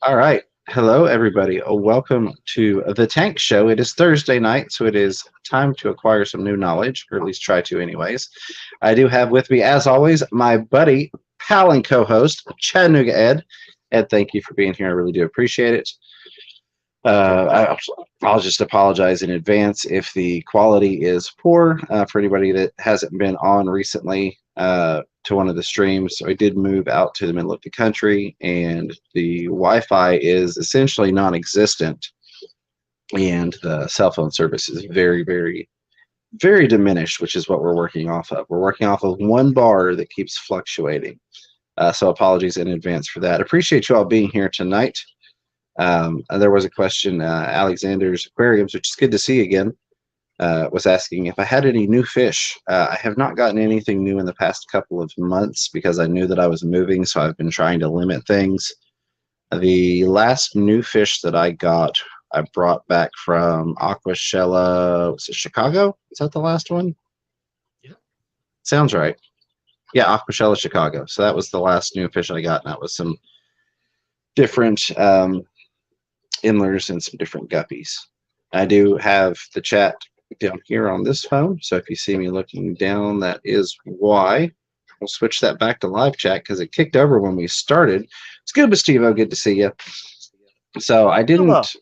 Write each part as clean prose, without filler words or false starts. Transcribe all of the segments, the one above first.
All right. Hello, everybody. Welcome to the Tank Show. It is Thursday night, so it is time to acquire some new knowledge, or at least try to, anyways. I do have with me, as always, my buddy, pal, and co host, Chattanooga Ed. Ed, thank you for being here. I really do appreciate it. I'll just apologize in advance if the quality is poor for anybody that hasn't been on recently to one of the streams. So I did move out to the middle of the country, and the Wi-Fi is essentially non-existent, and the cell phone service is very, very, very diminished, which is what we're working off of. We're working off of one bar that keeps fluctuating. So apologies in advance for that. Appreciate you all being here tonight. There was a question, Alexander's Aquariums, which is good to see again, was asking if I had any new fish. I have not gotten anything new in the past couple of months because I knew that I was moving, so I've been trying to limit things. The last new fish that I got, I brought back from Aquashella, was it Chicago? Is that the last one? Yeah. Sounds right. Yeah, Aquashella, Chicago. So that was the last new fish I got, and that was some different Inlers and some different guppies. I do have the chat down here on this phone, so if you see me looking down, that is why. We'll switch that back to live chat because it kicked over when we started. It's good, Steve-O. Good to see you. So I Doing well. didn't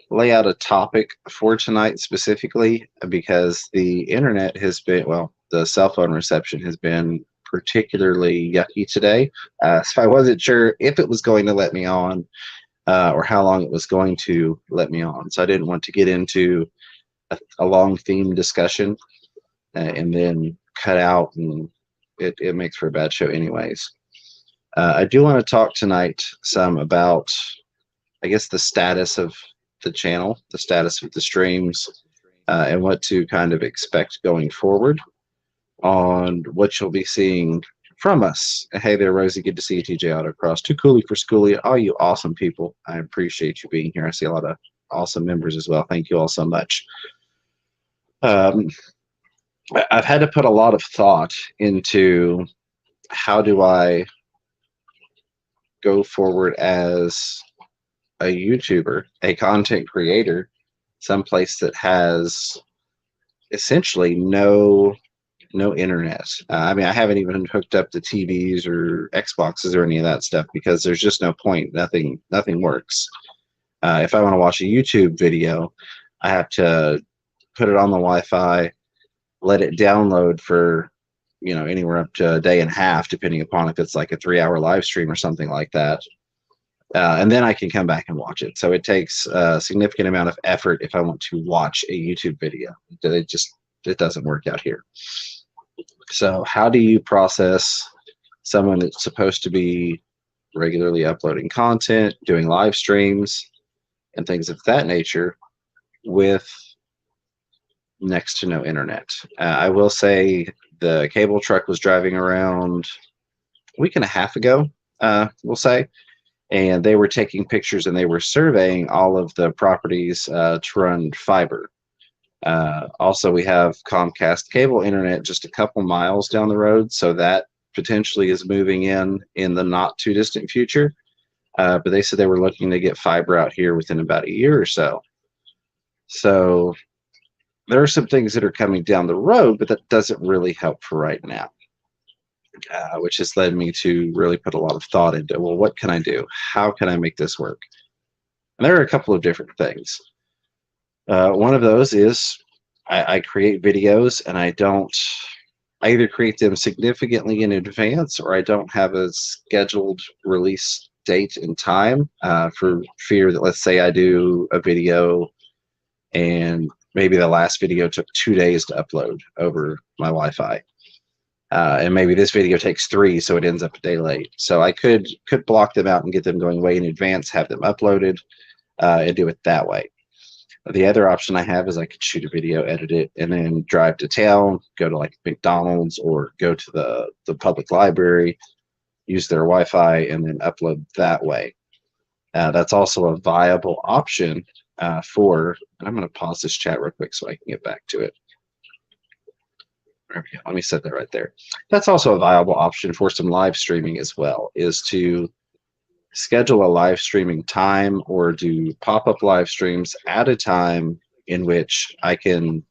lay out a topic for tonight specifically because the internet has been, well, the cell phone reception has been particularly yucky today. So I wasn't sure if it was going to let me on or how long it was going to let me on. So I didn't want to get into a long theme discussion and then cut out, and it makes for a bad show anyways. I do want to talk tonight some about, I guess, the status of the channel, the status of the streams, and what to kind of expect going forward on what you'll be seeing from us. Hey there, Rosie. Good to see you, TJ Autocross. Too coolie for schoolie. All you awesome people. I appreciate you being here. I see a lot of awesome members as well. Thank you all so much. Um, I've had to put a lot of thought into how do I go forward as a YouTuber, a content creator, someplace that has essentially no internet. I mean, I haven't even hooked up to TVs or Xboxes or any of that stuff because there's just no point. Nothing works. If I want to watch a YouTube video, I have to put it on the Wi-Fi, let it download for anywhere up to a day and a half, depending upon if it's like a 3-hour live stream or something like that. And then I can come back and watch it. So it takes a significant amount of effort if I want to watch a YouTube video. It doesn't work out here. So how do you process someone that's supposed to be regularly uploading content, doing live streams, and things of that nature with next to no internet? I will say the cable truck was driving around a week and a half ago, we'll say, and they were taking pictures and they were surveying all of the properties to run fiber. Also, we have Comcast cable internet just a couple miles down the road, so that potentially is moving in the not too distant future. But they said they were looking to get fiber out here within about a year or so. So there are some things that are coming down the road, but that doesn't really help for right now, which has led me to really put a lot of thought into, well, what can I do? How can I make this work? And there are a couple of different things. One of those is I create videos and I either create them significantly in advance or I don't have a scheduled release date and time for fear that, let's say I do a video and maybe the last video took 2 days to upload over my Wi-Fi. And maybe this video takes 3, so it ends up a day late. So I could block them out and get them going way in advance, have them uploaded, and do it that way. The other option I have is I could shoot a video, edit it, and then drive to town, go to like McDonald's or go to the public library, use their Wi-Fi, and then upload that way. That's also a viable option and I'm going to pause this chat real quick so I can get back to it. Let me set that right there. That's also a viable option for some live streaming as well, is to schedule a live streaming time or do pop-up live streams at a time in which I can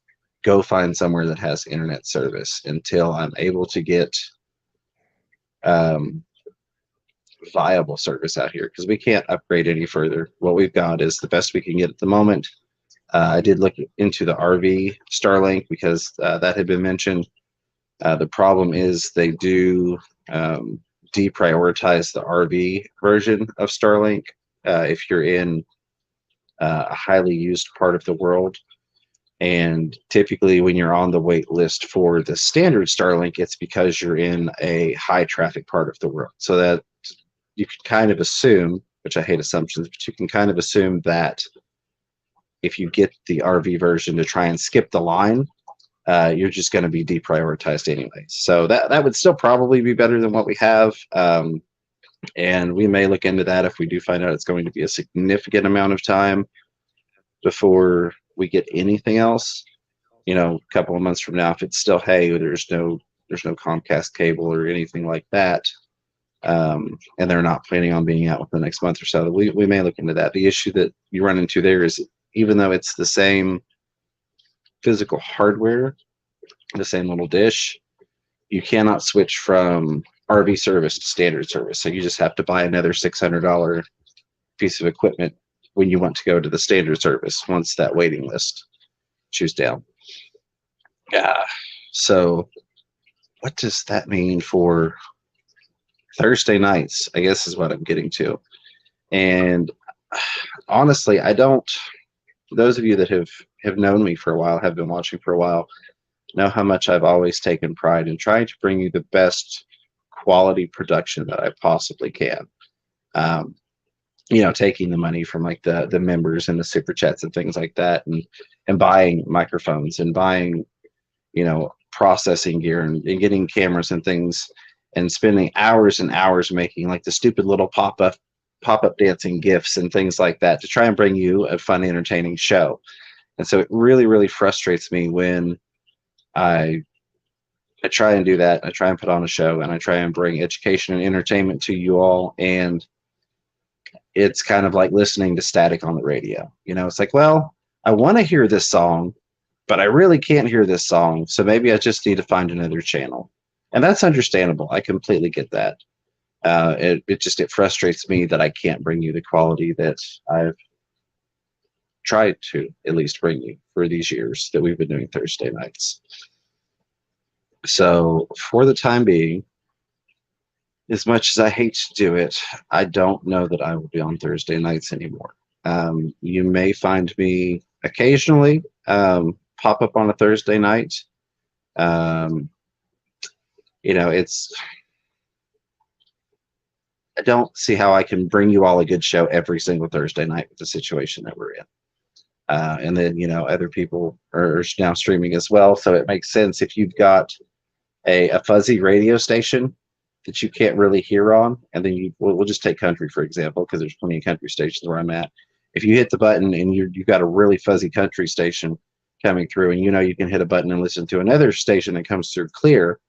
go find somewhere that has internet service until I'm able to get um, viable service out here, because we can't upgrade any further. What we've got is the best we can get at the moment. I did look into the RV Starlink because that had been mentioned. The problem is they do deprioritize the RV version of Starlink if you're in a highly used part of the world. And typically, when you're on the wait list for the standard Starlink, it's because you're in a high traffic part of the world. So that you can kind of assume, which I hate assumptions, but you can kind of assume that if you get the RV version to try and skip the line, you're just going to be deprioritized anyway. So that would still probably be better than what we have. And we may look into that if we do find out it's going to be a significant amount of time before we get anything else. You know, a couple of months from now, if it's still, hey, there's no Comcast cable or anything like that, and they're not planning on being out within the next month or so, we may look into that. The issue that you run into there is, even though it's the same physical hardware, the same little dish, you cannot switch from RV service to standard service. So you just have to buy another $600 piece of equipment when you want to go to the standard service once that waiting list chews down. Yeah. So what does that mean for Thursday nights, I guess is what I'm getting to. And honestly, I don't, those of you that have known me for a while, have been watching for a while, know how much I've always taken pride in trying to bring you the best quality production that I possibly can. You know, taking the money from like the members and the super chats and things like that, and buying microphones and buying, you know, processing gear and getting cameras and things, and spending hours and hours making like the stupid little pop-up dancing gifs and things like that to try and bring you a fun, entertaining show. And so it really, really frustrates me when I try and do that. I try and put on a show and I try and bring education and entertainment to you all, and it's kind of like listening to static on the radio. You know, it's like, well, I want to hear this song, but I really can't hear this song, so maybe I just need to find another channel. And that's understandable. I completely get that. It frustrates me that I can't bring you the quality that I've tried to at least bring you for these years that we've been doing Thursday nights. So for the time being, as much as I hate to do it, I don't know that I will be on Thursday nights anymore. You may find me occasionally pop up on a Thursday night. You know, I don't see how I can bring you all a good show every single Thursday night with the situation that we're in. And then, you know, other people are now streaming as well. So it makes sense if you've got a fuzzy radio station that you can't really hear on, and then we'll just take country, for example, because there's plenty of country stations where I'm at. If you hit the button and you've got a really fuzzy country station coming through, and you know you can hit a button and listen to another station that comes through clear,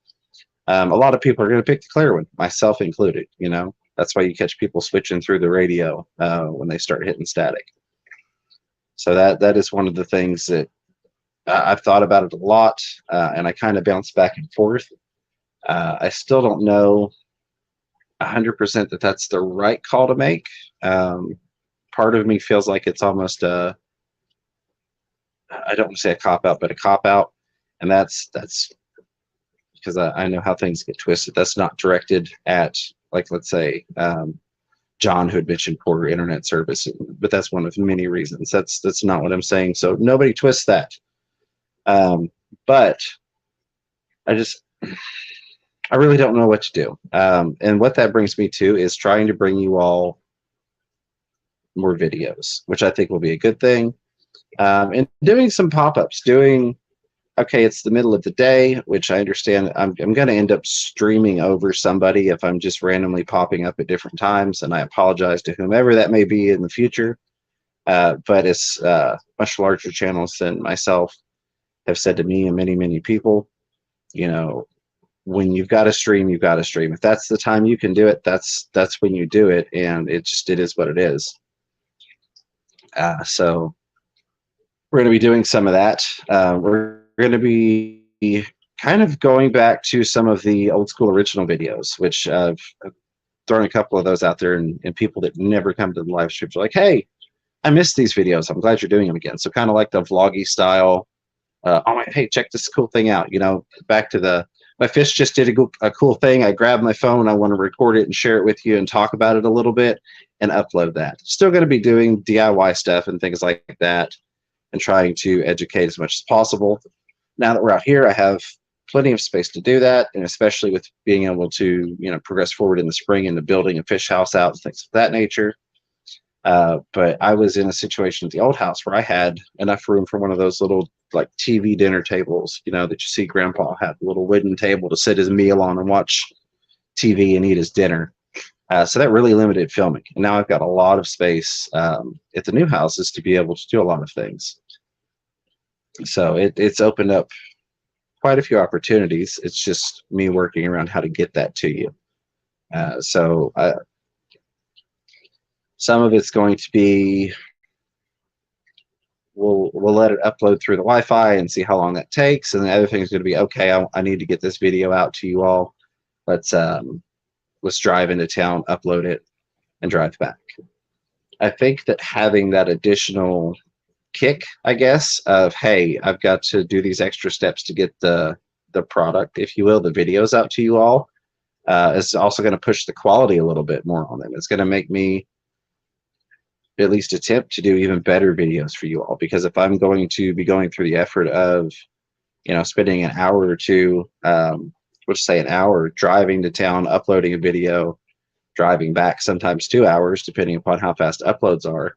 a lot of people are going to pick the clear one, myself included. You know, that's why you catch people switching through the radio when they start hitting static. So that is one of the things that I've thought about it a lot, and I kind of bounce back and forth. I still don't know 100% that that's the right call to make. Part of me feels like it's almost I don't want to say a cop out, but a cop out, and that's because I know how things get twisted. That's not directed at, like, let's say John, who had mentioned poor internet service, but that's one of many reasons. That's not what I'm saying. So nobody twists that. But I really don't know what to do. And what that brings me to is trying to bring you all more videos, which I think will be a good thing. And doing some pop-ups, okay, it's the middle of the day, which I understand. I'm going to end up streaming over somebody if I'm just randomly popping up at different times, and I apologize to whomever that may be in the future. But it's much larger channels than myself have said to me and many, many people, you know, when you've got to stream, you've got to stream. If that's the time you can do it, that's when you do it, and it is what it is. So we're going to be doing some of that. We're going to be kind of going back to some of the old school original videos, which I've thrown a couple of those out there, and people that never come to the live streams are like, hey, I missed these videos. I'm glad you're doing them again. So kind of like the vloggy style. Hey, check this cool thing out. You know, back to my fish just did a cool thing. I grabbed my phone. I want to record it and share it with you and talk about it a little bit and upload that. Still going to be doing DIY stuff and things like that and trying to educate as much as possible. Now that we're out here, I have plenty of space to do that, and especially with being able to, progress forward in the spring into building a fish house out and things of that nature. But I was in a situation at the old house where I had enough room for one of those little like TV dinner tables, that you see Grandpa had a little wooden table to sit his meal on and watch TV and eat his dinner. So that really limited filming. And now I've got a lot of space at the new houses to be able to do a lot of things. So it's opened up quite a few opportunities. It's just me working around how to get that to you. Some of it's going to be, we'll let it upload through the Wi-Fi and see how long that takes. And the other thing is going to be, okay, I need to get this video out to you all. Let's drive into town, upload it, and drive back. I think that having that additional kick, I guess, of, hey, I've got to do these extra steps to get the product, if you will, the videos out to you all, is also going to push the quality a little bit more on them. It's going to make me at least attempt to do even better videos for you all, because if I'm going to be going through the effort of, spending an hour or two, let's say an hour driving to town, uploading a video, driving back sometimes 2 hours, depending upon how fast uploads are,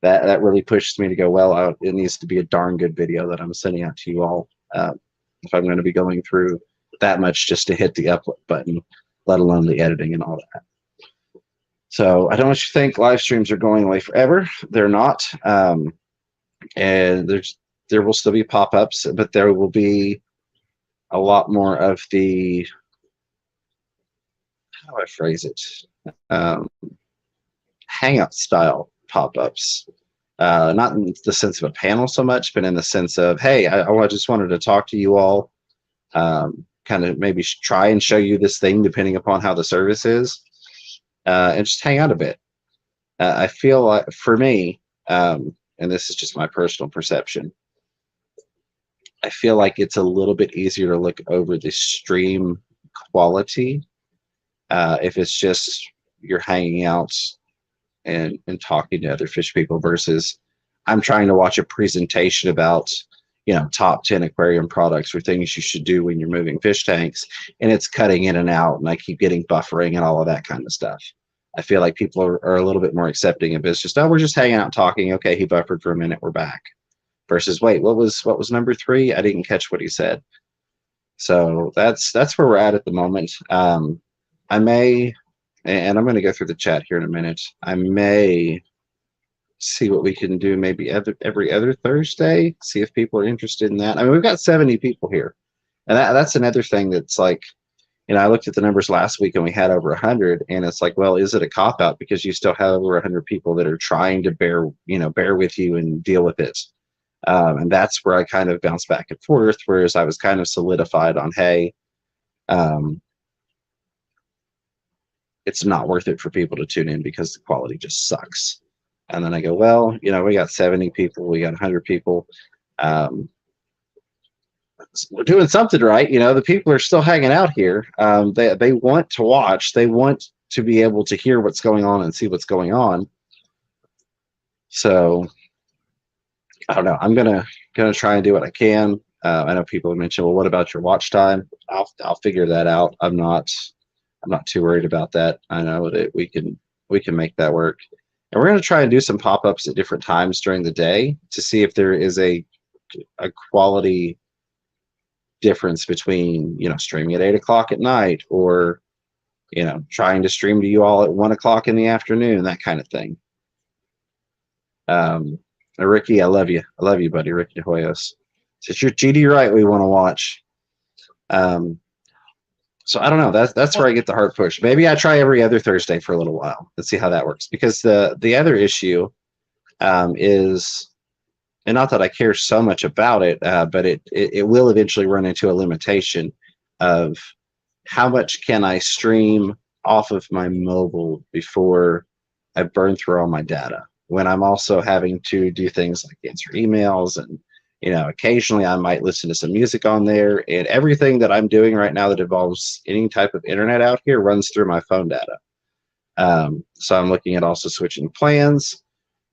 that really pushes me to go, well, it needs to be a darn good video that I'm sending out to you all. If I'm going to be going through that much just to hit the upload button, let alone the editing and all that. So I don't want you to think live streams are going away forever. They're not. And there will still be pop-ups, but there will be a lot more of the, how do I phrase it? Hangout style pop-ups. Not in the sense of a panel so much, but in the sense of, hey, I just wanted to talk to you all, kind of maybe try and show you this thing depending upon how the service is, and just hang out a bit. I feel like, for me, and this is just my personal perception, I feel like it's a little bit easier to look over the stream quality if it's just you're hanging out and talking to other fish people versus I'm trying to watch a presentation about, top 10 aquarium products or things you should do when you're moving fish tanks, and it's cutting in and out and I keep getting buffering and all of that kind of stuff. I feel like people are a little bit more accepting of it's just, oh, we're just hanging out talking. Okay, he buffered for a minute, we're back. Versus, wait, what was number 3? I didn't catch what he said. So that's where we're at the moment. I may, and I'm going to go through the chat here in a minute, I may see what we can do maybe every other Thursday, see if people are interested in that. I mean, we've got 70 people here. And that's another thing that's like, I looked at the numbers last week and we had over 100, and it's like, well, is it a cop-out because you still have over 100 people that are trying to bear with you and deal with it? And that's where I kind of bounce back and forth, whereas I was kind of solidified on, hey, it's not worth it for people to tune in because the quality just sucks. And then I go, well, we got 70 people, we got 100 people. We're doing something right. The people are still hanging out here. They want to watch. They want to be able to hear what's going on and see what's going on. So I don't know. I'm gonna try and do what I can. I know people have mentioned, well, what about your watch time? I'll figure that out. I'm not too worried about that. I know that we can make that work. And we're gonna try and do some pop-ups at different times during the day to see if there is a quality difference between streaming at 8 o'clock at night or trying to stream to you all at 1 o'clock in the afternoon, that kind of thing. Ricky, I love you, buddy. Ricky Hoyos. It's your GD right we want to watch. So I don't know. That's Well, where I get the hard push. Maybe I try every other Thursday for a little while. Let's see how that works. Because the other issue is, and not that I care so much about it, but it will eventually run into a limitation of how much can I stream off of my mobile before I burn through all my data. When I'm also having to do things like answer emails and occasionally I might listen to some music on there, and everything that I'm doing right now that involves any type of internet out here runs through my phone data. So I'm looking at also switching plans,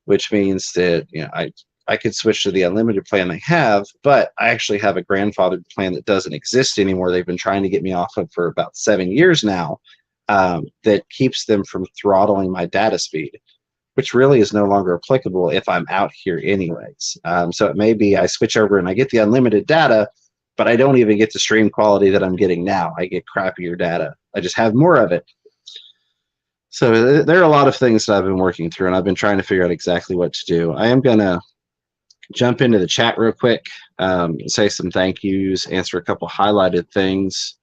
which means that I could switch to the unlimited plan they have, but I actually have a grandfathered plan that doesn't exist anymore. They've been trying to get me off of for about 7 years now, that keeps them from throttling my data speed, which really is no longer applicable if I'm out here anyways. So it may be I switch over and I get the unlimited data, but I don't even get the stream quality that I'm getting now. I get crappier data. I just have more of it. So there are a lot of things that I've been working through, and I've been trying to figure out exactly what to do. I am going to jump into the chat real quick, say some thank yous, answer a couple highlighted things,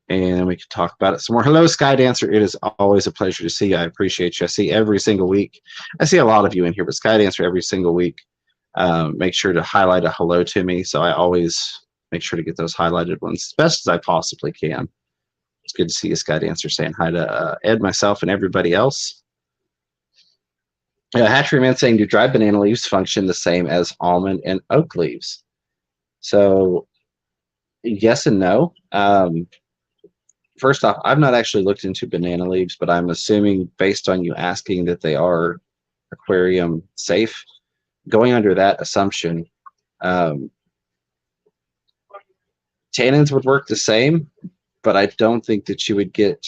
and we can talk about it some more. Hello, Sky Dancer. It is always a pleasure to see you. I appreciate you. I see every single week. I see a lot of you in here, but Sky Dancer every single week. Make sure to highlight a hello to me. So I always make sure to get those highlighted ones as best as I possibly can. It's good to see you, Sky Dancer, saying hi to Ed, myself, and everybody else. Hatchery Man saying, do dried banana leaves function the same as almond and oak leaves? So yes and no. First off, I've not actually looked into banana leaves, but I'm assuming based on you asking that they are aquarium safe. Going under that assumption, tannins would work the same, but I don't think that you would get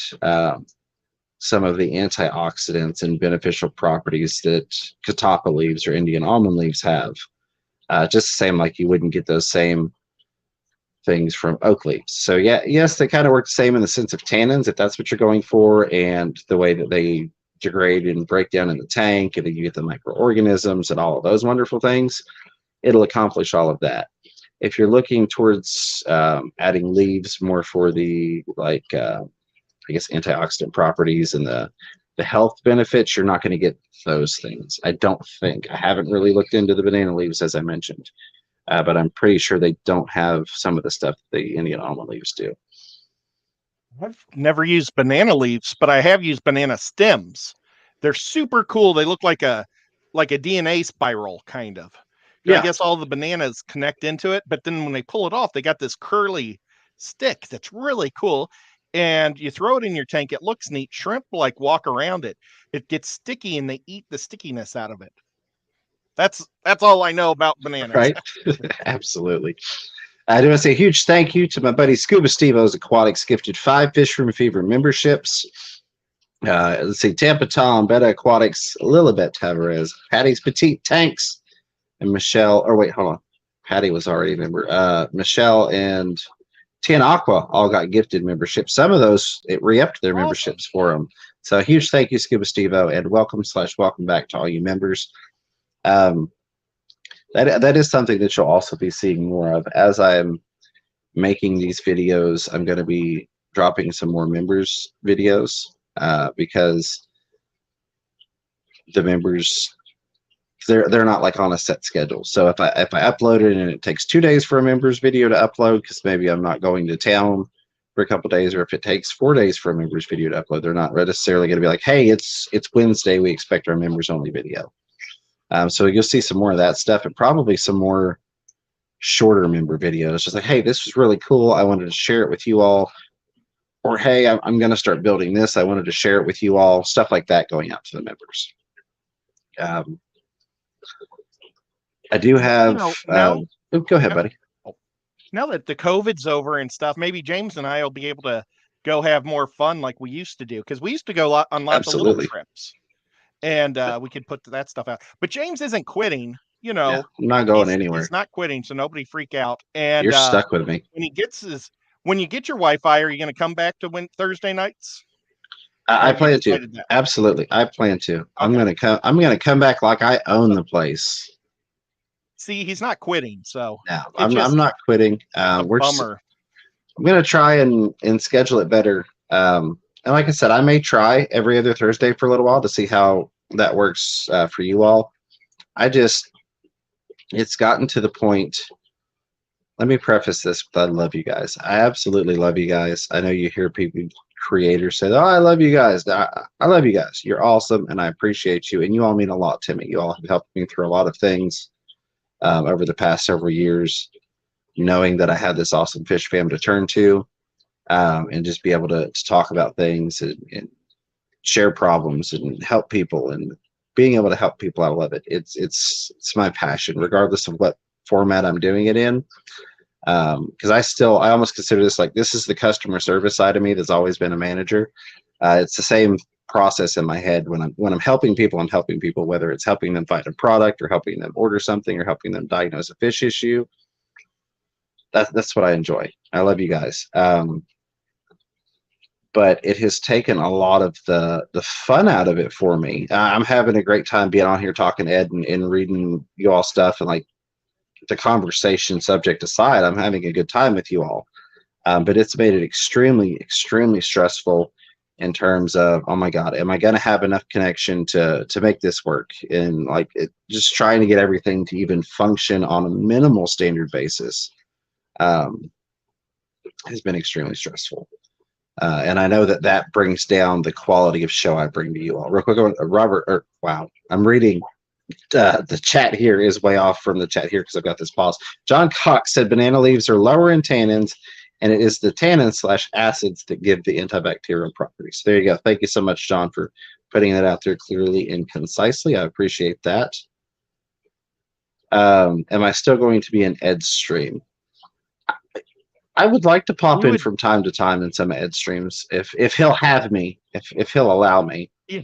some of the antioxidants and beneficial properties that catappa leaves or Indian almond leaves have. Just the same like you wouldn't get those same things from oak leaves. So yeah, yes, they kind of work the same in the sense of tannins, if that's what you're going for, and the way that they degrade and break down in the tank, and then you get the microorganisms and all of those wonderful things. It'll accomplish all of that. If you're looking towards adding leaves more for the I guess antioxidant properties and the health benefits, you're not going to get those things. I don't think. I haven't really looked into the banana leaves, as I mentioned, but I'm pretty sure they don't have some of the stuff that the Indian almond leaves do. I've never used banana leaves, but I have used banana stems. They're super cool. They look like a DNA spiral, kind of. I guess all the bananas connect into it, but then when they pull it off, they got this curly stick that's really cool. And you throw it in your tank. It looks neat. Shrimp walk around it. It gets sticky, and they eat the stickiness out of it. That's all I know about bananas. Right? Absolutely. I do want to say a huge thank you to my buddy Scuba Stevo's Aquatics, gifted 5 Fish Room Fever memberships. Let's see, Tampa Tom, Beta Aquatics, Lilibet Tavares, Patty's Petite Tanks, and Michelle. Or wait, hold on. Patty was already a member. Michelle and T.A.N.K all got gifted memberships. Some of those, it re-upped their memberships for them. So a huge thank you, Scuba Stevo, and welcome back to all you members. That is something that you'll also be seeing more of. As I'm making these videos, I'm going to be dropping some more members videos, because the members, they're not like on a set schedule. So if I upload it and it takes 2 days for a members video to upload, because maybe I'm not going to town for a couple days, or if it takes 4 days for a members video to upload, they're not necessarily going to be like, hey, it's Wednesday, we expect our members only video. So you'll see some more of that stuff, and probably some more shorter member videos. Just like, hey, this was really cool, I wanted to share it with you all. Or, hey, I'm going to start building this, I wanted to share it with you all. Stuff like that going out to the members. I do have. Go ahead, buddy. Now that the COVID's over and stuff, maybe James and I will be able to go have more fun like we used to do, because we used to go on lots of little trips, and we could put that stuff out. But James isn't quitting. I'm not going anywhere. He's not quitting, so nobody freak out. And you're stuck with me. When you get your Wi-Fi, are you going to come back to Thursday nights? I plan to. Absolutely, I plan to. Okay. I'm going to come back like I own the place. See, he's not quitting, so no, I'm not quitting. Bummer. I'm gonna try and schedule it better. And like I said, I may try every other Thursday for a little while to see how that works for you all. It's gotten to the point. Let me preface this with I love you guys. I absolutely love you guys. I know you hear people, creators say, "Oh, I love you guys." I love you guys. You're awesome, and I appreciate you. And you all mean a lot to me. You all have helped me through a lot of things over the past several years, knowing that I had this awesome fish fam to turn to, and just be able to talk about things and share problems and help people and being able to help people. I love it. It's my passion, regardless of what format I'm doing it in. Because I almost consider this like this is the customer service side of me that's always been a manager. It's the same process in my head when I'm helping people. I'm helping people, whether it's helping them find a product or helping them order something or helping them diagnose a fish issue. That's what I enjoy. I love you guys. But it has taken a lot of the fun out of it for me. I'm having a great time being on here talking to Ed and reading you all stuff, and like the conversation subject aside, I'm having a good time with you all. But it's made it extremely, extremely stressful in terms of, oh my God, am I going to have enough connection to make this work? And like just trying to get everything to even function on a minimal standard basis has been extremely stressful. And I know that brings down the quality of show I bring to you all. Real quick, Robert, wow, I'm reading. The chat here is way off from the chat here because I've got this pause. John Cox said banana leaves are lower in tannins, and it is the tannins/acids that give the antibacterial properties. There you go. Thank you so much, John, for putting that out there clearly and concisely. I appreciate that. Am I still going to be in Ed's stream? I would like to pop in from time to time in some Ed streams if he'll have me, if he'll allow me. Yeah.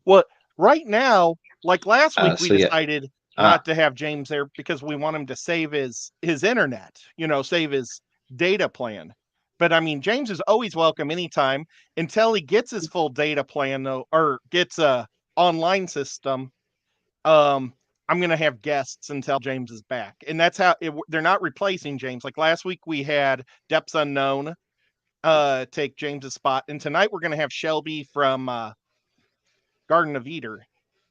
Well, right now, like last week, we decided not to have James there because we want him to save his internet, save his data plan. But I mean, James is always welcome anytime until he gets his full data plan, though, or gets a online system. I'm going to have guests until James is back. And that's how they're not replacing James. Like last week we had Depths Unknown take James's spot. And tonight we're going to have Shelby from Garden of Eden.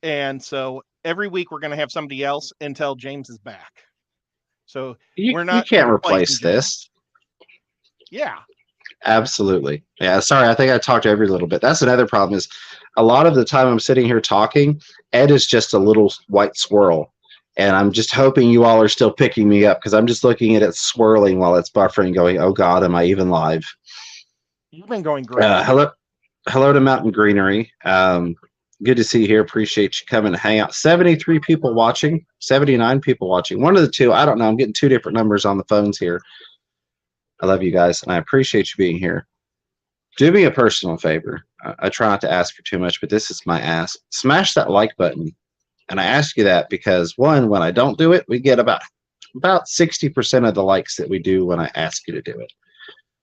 And so every week we're going to have somebody else until James is back. So we're not. You can't replace this. Yeah. Absolutely. Yeah. Sorry. I think I talked every little bit. That's another problem is a lot of the time I'm sitting here talking, Ed is just a little white swirl. And I'm just hoping you all are still picking me up because I'm just looking at it swirling while it's buffering going, oh God, am I even live? You've been going great. Hello to Mountain Greenery. Good to see you here. Appreciate you coming to hang out. 73 people watching, 79 people watching. One of the two, I don't know. I'm getting two different numbers on the phones here. I love you guys, and I appreciate you being here. Do me a personal favor. I try not to ask for too much, but this is my ask. Smash that like button. And I ask you that because, one, when I don't do it, we get about 60% of the likes that we do when I ask you to do it.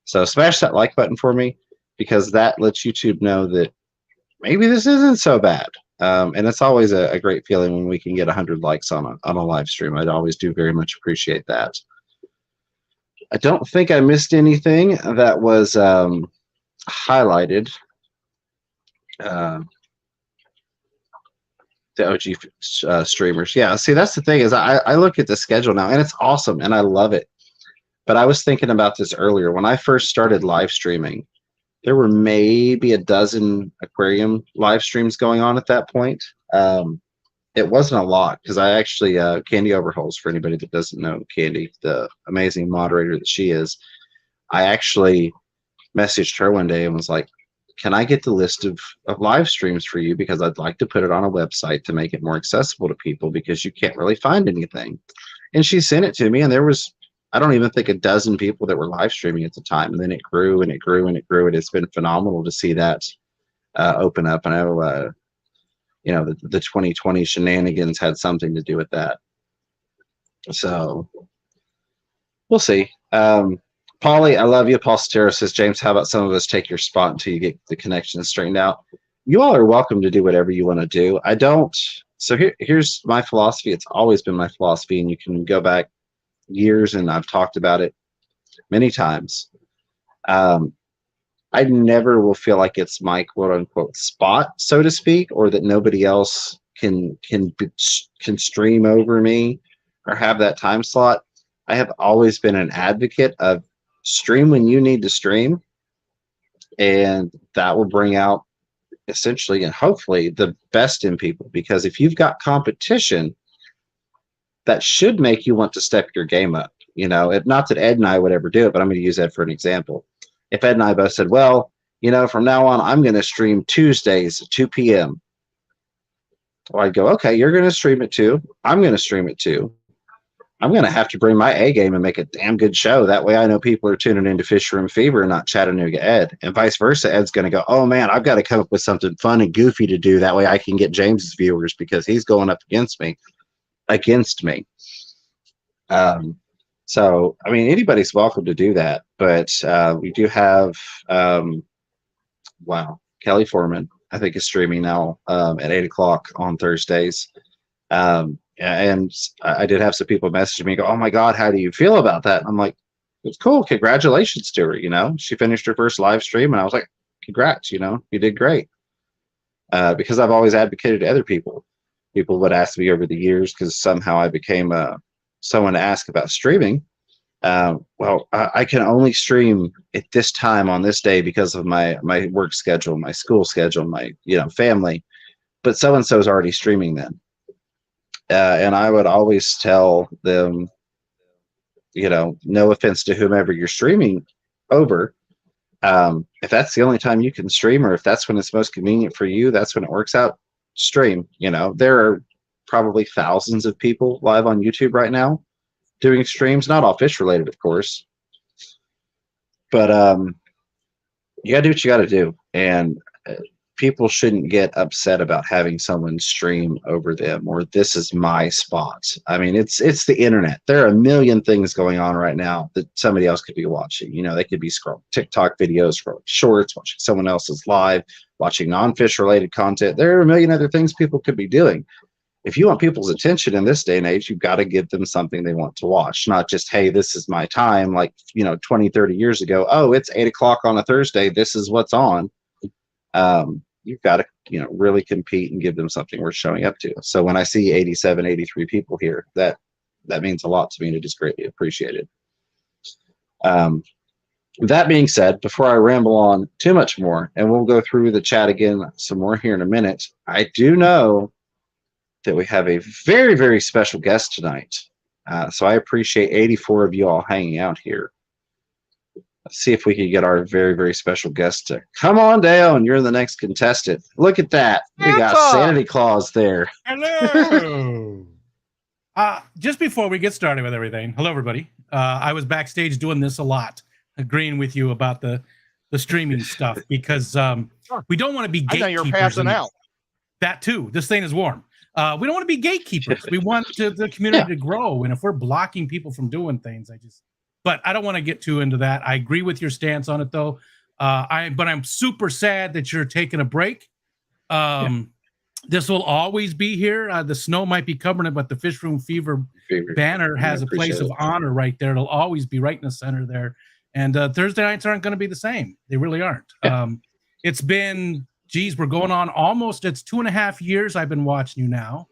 So smash that like button for me because that lets YouTube know that maybe this isn't so bad. And it's always a great feeling when we can get 100 likes on a live stream. I'd always do very much appreciate that. I don't think I missed anything that was highlighted. The OG streamers. Yeah, see, that's the thing is I look at the schedule now, and it's awesome, and I love it. But I was thinking about this earlier. When I first started live streaming, there were maybe a dozen aquarium live streams going on at that point. It wasn't a lot because I actually, Candy Overholes, for anybody that doesn't know Candy, the amazing moderator that she is, I actually messaged her one day and was like, can I get the list of live streams for you? Because I'd like to put it on a website to make it more accessible to people because you can't really find anything. And she sent it to me, and there was, I don't even think a dozen people that were live streaming at the time. And then it grew and it grew and it grew. And it's been phenomenal to see that open up. And I know, the 2020 shenanigans had something to do with that. So we'll see. Polly, I love you. Paul Sotero says, James, how about some of us take your spot until you get the connection straightened out? You all are welcome to do whatever you want to do. I don't. So here's my philosophy. It's always been my philosophy, and you can go back years, and I've talked about it many times. I never will feel like it's my quote unquote spot, so to speak, or that nobody else can stream over me or have that time slot. I have always been an advocate of stream when you need to stream, and that will bring out essentially and hopefully the best in people. Because if you've got competition, that should make you want to step your game up. Not that Ed and I would ever do it, but I'm going to use Ed for an example. If Ed and I both said, well, from now on, I'm going to stream Tuesdays at 2 p.m. Well, I'd go, okay, you're going to stream it too. I'm going to stream it too. I'm going to have to bring my A game and make a damn good show. That way I know people are tuning into Fish Room Fever and not Chattanooga Ed. And vice versa. Ed's going to go, oh, man, I've got to come up with something fun and goofy to do. That way I can get James's viewers because he's going up against me. So, I mean, anybody's welcome to do that. But we do have, Kelly Foreman, I think, is streaming now at 8 o'clock on Thursdays. And I did have some people message me and go, oh, my God, how do you feel about that? And I'm like, it's cool. Congratulations to her. She finished her first live stream. And I was like, congrats, you did great. Because I've always advocated to other people. People would ask me over the years because somehow I became someone to ask about streaming. I can only stream at this time on this day because of my work schedule, my school schedule, my family. But so-and-so is already streaming then. And I would always tell them, no offense to whomever you're streaming over. If that's the only time you can stream, or if that's when it's most convenient for you, that's when it works out, stream. There are probably thousands of people live on YouTube right now doing streams, not all fish related, of course. But you got to do what you got to do. And people shouldn't get upset about having someone stream over them, or this is my spot. I mean, it's the internet. There are a million things going on right now that somebody else could be watching. They could be scrolling TikTok videos, scrolling shorts, watching someone else's live, watching non-fish related content. There are a million other things people could be doing. If you want people's attention in this day and age, you've got to give them something they want to watch, not just, hey, this is my time. Like, 20, 30 years ago, oh, it's 8 o'clock on a Thursday. This is what's on. You've got to, really compete and give them something worth showing up to. So when I see 87, 83 people here, that means a lot to me, and it is greatly appreciated. That being said, before I ramble on too much more, and we'll go through the chat again some more here in a minute, I do know that we have a very, very special guest tonight. So I appreciate 84 of you all hanging out here. Let's see if we can get our very, very special guest to come on down. You're the next contestant. Look at that. We got Sanity Claus there. Hello. Just before we get started with everything, hello, everybody. I was backstage doing this a lot, agreeing with you about the streaming stuff, because we don't want to be gatekeepers. I know you're passing out. That too. This thing is warm. We don't want to be gatekeepers. We want the community to grow. And if we're blocking people from doing things, but I don't want to get too into that. I agree with your stance on it, though. But I'm super sad that you're taking a break. This will always be here. The snow might be covering it, but the Fish Room Fever banner has a place of honor right there. It'll always be right in the center there. And Thursday nights aren't going to be the same. They really aren't. It's been, we're going on almost, it's 2.5 years I've been watching you now.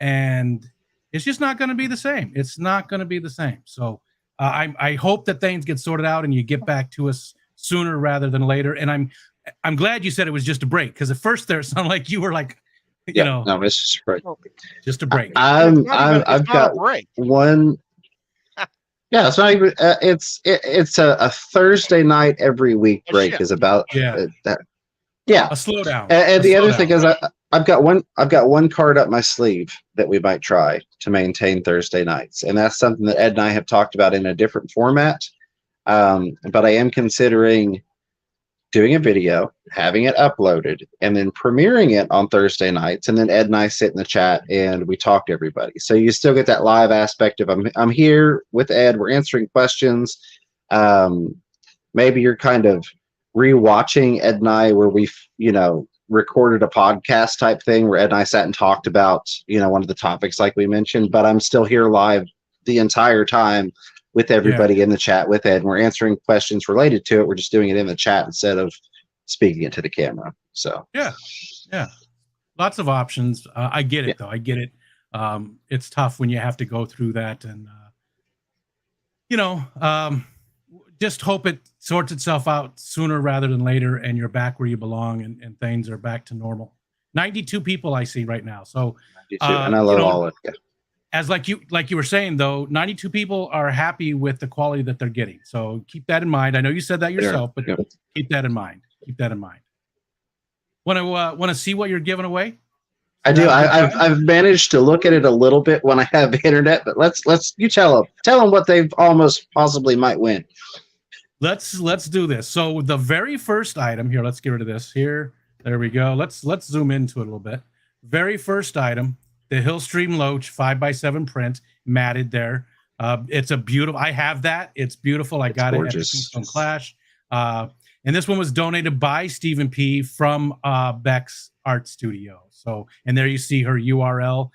And it's just not going to be the same. It's not going to be the same. So I hope that things get sorted out and you get back to us sooner rather than later. And I'm glad you said it was just a break, because at first there it sounded like you were like, no, it's just a break. Just a break. I've got one. Yeah, it's not even. It's a Thursday night every week break is about that. Yeah, a slowdown. And the other thing is, I've got one card up my sleeve that we might try to maintain Thursday nights, and that's something that Ed and I have talked about in a different format. But I am considering doing a video, having it uploaded, and then premiering it on Thursday nights, and then Ed and I sit in the chat and we talk to everybody. So you still get that live aspect of I'm here with Ed, we're answering questions. Maybe you're kind of rewatching Ed and I where we've, recorded a podcast type thing where Ed and I sat and talked about, one of the topics like we mentioned, but I'm still here live the entire time with everybody in the chat with Ed. And we're answering questions related to it. We're just doing it in the chat instead of speaking it to the camera. So yeah, lots of options. I get it though. I get it. It's tough when you have to go through that, and just hope it sorts itself out sooner rather than later, and you're back where you belong, and things are back to normal. 92 people I see right now. So, and I love all of you. As like you were saying though, 92 people are happy with the quality that they're getting. So keep that in mind. I know you said that yourself, but keep that in mind. Keep that in mind. Want to see what you're giving away? I do. I've managed to look at it a little bit when I have internet, but let's you tell them what they've almost possibly might win. Let's do this. So the very first item here, let's get rid of this here. There we go. Let's zoom into it a little bit. Very first item, the Hillstream Loach 5x7 print, matted there. It's a beautiful. I have that. It's beautiful. I got it at the Keystone Clash. And this one was donated by Stephen P. from Beck's Art Studio. So, and there you see her URL.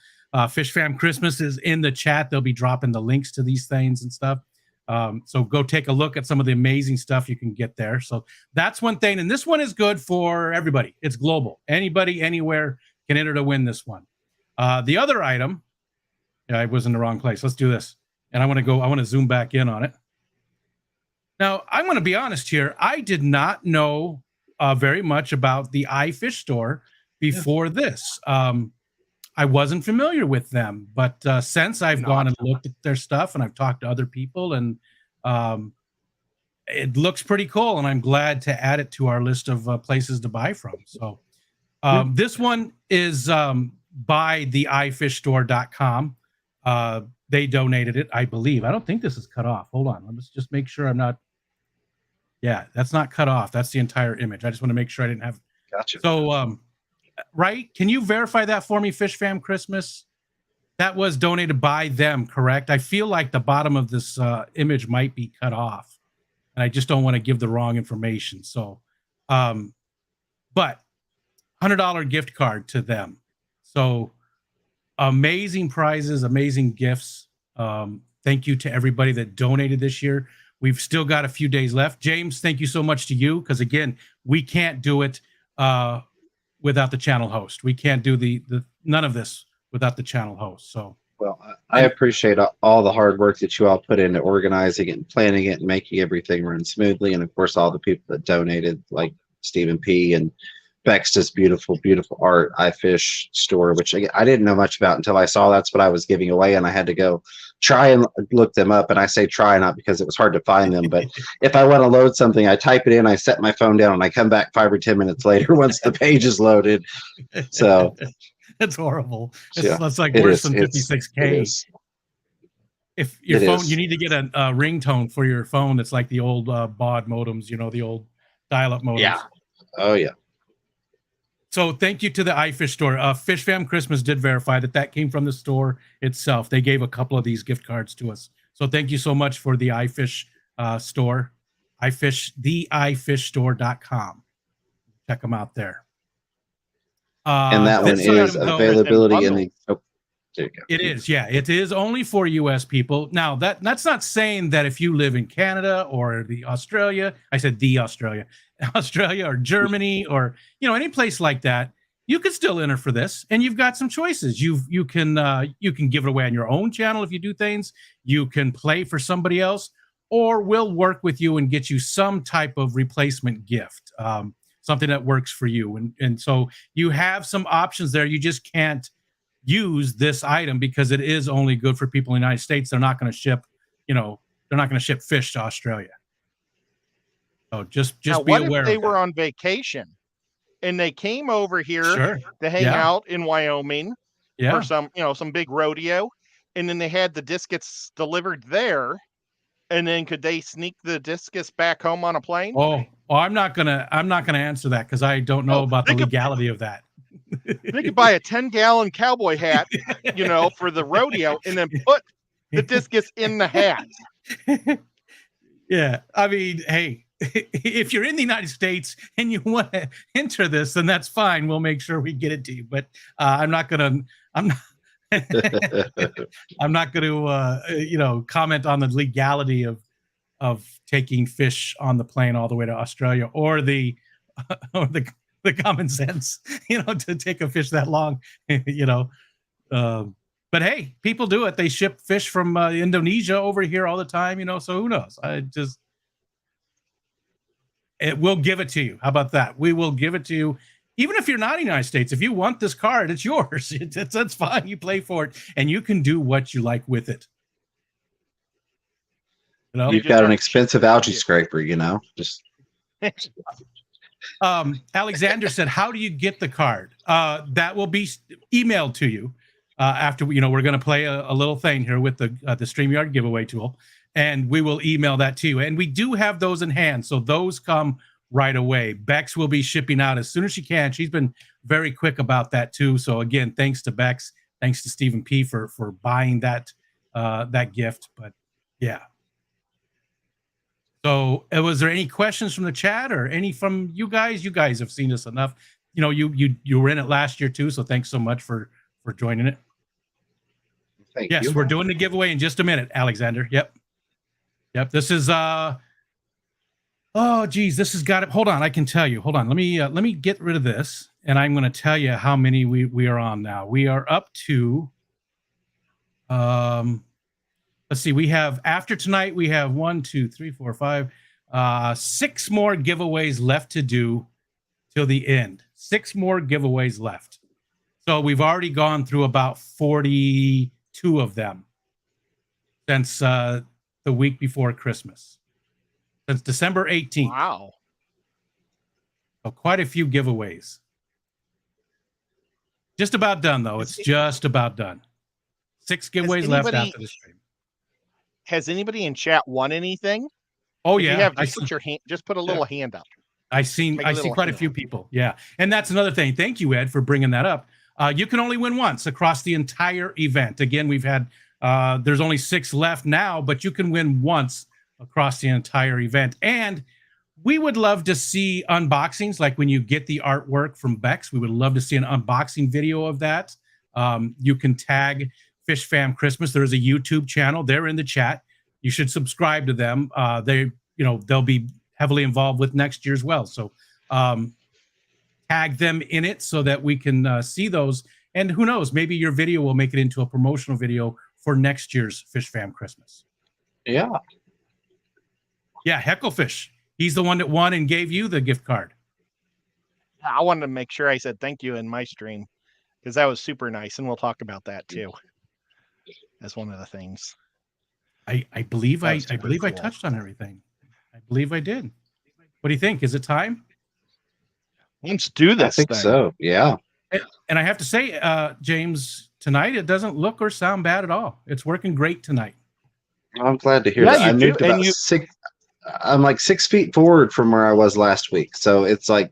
Fish Fam Christmas is in the chat. They'll be dropping the links to these things and stuff. So go take a look at some of the amazing stuff you can get there. So that's one thing. And this one is good for everybody. It's global. Anybody, anywhere can enter to win this one. The other item, I was in the wrong place. Let's do this. And I want to zoom back in on it. Now, I'm going to be honest here. I did not know very much about the iFish store before this. I wasn't familiar with them, but since I've gone and looked at their stuff and I've talked to other people, and it looks pretty cool, and I'm glad to add it to our list of places to buy from. So this one is by the ifishstore.com. They donated it, I believe. I don't think this is cut off. Hold on. Let's just make sure I'm not. Yeah, that's not cut off. That's the entire image. I just want to make sure I didn't have. Gotcha. So, right? Can you verify that for me, Fish Fam Christmas? That was donated by them, correct? I feel like the bottom of this image might be cut off, and I just don't want to give the wrong information. So, but $100 gift card to them. So, amazing prizes, amazing gifts. Thank you to everybody that donated this year. We've still got a few days left. James, thank you so much to you, because again, we can't do it without the channel host. We can't do the none of this without the channel host. So, well, I appreciate all the hard work that you all put into organizing it and planning it and making everything run smoothly, and of course all the people that donated, like Stephen P. and Beck's just beautiful art iFish store, which I didn't know much about until I saw that's what I was giving away, and I had to go try and look them up. And I say try not because it was hard to find them, but if I want to load something, I type it in, I set my phone down, and I come back 5 or 10 minutes later once the page is loaded. So that's horrible. It's like worse than 56K. If your phone, you need to get a ringtone for your phone that's like the old baud modems, the old dial-up modems. Yeah. Oh yeah. So thank you to the iFish store. Fish Fam Christmas did verify that came from the store itself. They gave a couple of these gift cards to us. So thank you so much for the iFish store. theifishstore.com. Check them out there. And that one is availability in the... Oh, there you go. It is, yeah. It is only for U.S. people. Now, that's not saying that if you live in Canada or Australia or Germany or any place like that, you can still enter for this, and you've got some choices. You can give it away on your own channel if you do things. You can play for somebody else, or we'll work with you and get you some type of replacement gift, something that works for you. And so you have some options there. You just can't use this item because it is only good for people in the United States. They're not going to ship, they're not going to ship fish to Australia. So just now, be what aware. If they were on vacation and they came over here to hang out in Wyoming for some big rodeo, and then they had the discus delivered there, and then could they sneak the discus back home on a plane? Oh, I'm not gonna answer that because I don't know about the legality of that. They could buy a 10-gallon cowboy hat, for the rodeo, and then put the discus in the hat. Yeah, I mean, hey, if you're in the United States and you want to enter this, then that's fine. We'll make sure we get it to you. But I'm not gonna I'm not going to, comment on the legality of taking fish on the plane all the way to Australia, or the or the common sense, to take a fish that long, But hey, people do it. They ship fish from Indonesia over here all the time, So who knows? We'll give it to you. How about that? We will give it to you. Even if you're not in the United States, if you want this card, it's yours. That's fine. You play for it, and you can do what you like with it. You've got an expensive algae scraper, just. Alexander said, how do you get the card? That will be emailed to you after, we're going to play a little thing here with the StreamYard giveaway tool, and we will email that to you. And we do have those in hand, so those come right away. Bex will be shipping out as soon as she can. She's been very quick about that too. So again, thanks to Bex, thanks to Stephen P for buying that gift. But yeah. So was there any questions from the chat or any from you guys? You guys have seen us enough. You were in it last year too. So thanks so much for joining it. Thank you. We're doing the giveaway in just a minute, Alexander. Yep. This is oh geez, this has got it. Hold on, I can tell you. Hold on, let me get rid of this, and I'm going to tell you how many we are on now. We are up to let's see, we have, after tonight, we have 1, 2, 3, 4, 5, 6 more giveaways left to do till the end. 6 more giveaways left. So we've already gone through about 42 of them since the week before Christmas, since December 18th. Wow. So quite a few giveaways. Just about done, though. It's just about done. 6 giveaways left after the stream. Has anybody in chat won anything? Oh, yeah. Just put a little hand up. I see quite a few people. Yeah. And that's another thing. Thank you, Ed, for bringing that up. You can only win once across the entire event. Again, we've had, there's only 6 left now, but you can win once across the entire event. And we would love to see unboxings, like when you get the artwork from Bex. We would love to see an unboxing video of that. You can tag Fish Fam Christmas. There is a YouTube channel. They're in the chat. You should subscribe to them. They'll be heavily involved with next year as well. So tag them in it so that we can see those. And who knows, maybe your video will make it into a promotional video for next year's Fish Fam Christmas. Yeah. Yeah, Hecklefish. He's the one that won and gave you the gift card. I wanted to make sure I said thank you in my stream, because that was super nice, and we'll talk about that too. As one of the things. I believe I touched on everything. I believe I did. What do you think? Is it time? Let's do this. I think so. Yeah. And I have to say, James, tonight it doesn't look or sound bad at all. It's working great tonight. I'm glad to hear that. I moved about 6. I'm like 6 feet forward from where I was last week. So it's like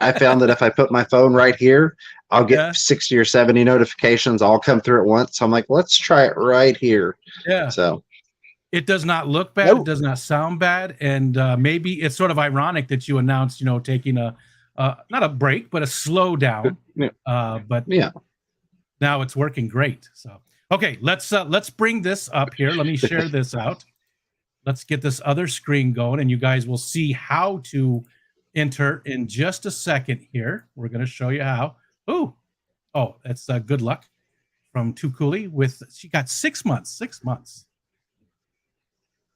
I found that if I put my phone right here, I'll get 60 or 70 notifications all come through at once. So I'm like, let's try it right here. Yeah. So it does not look bad. Nope. It does not sound bad. And maybe it's sort of ironic that you announced, taking a not a break, but a slow down. But yeah, now it's working great. So, okay, let's bring this up here. Let me share this out. Let's get this other screen going, and you guys will see how to enter in just a second here. We're going to show you how. Oh, that's good luck from Too Cooley she got 6 months. 6 months.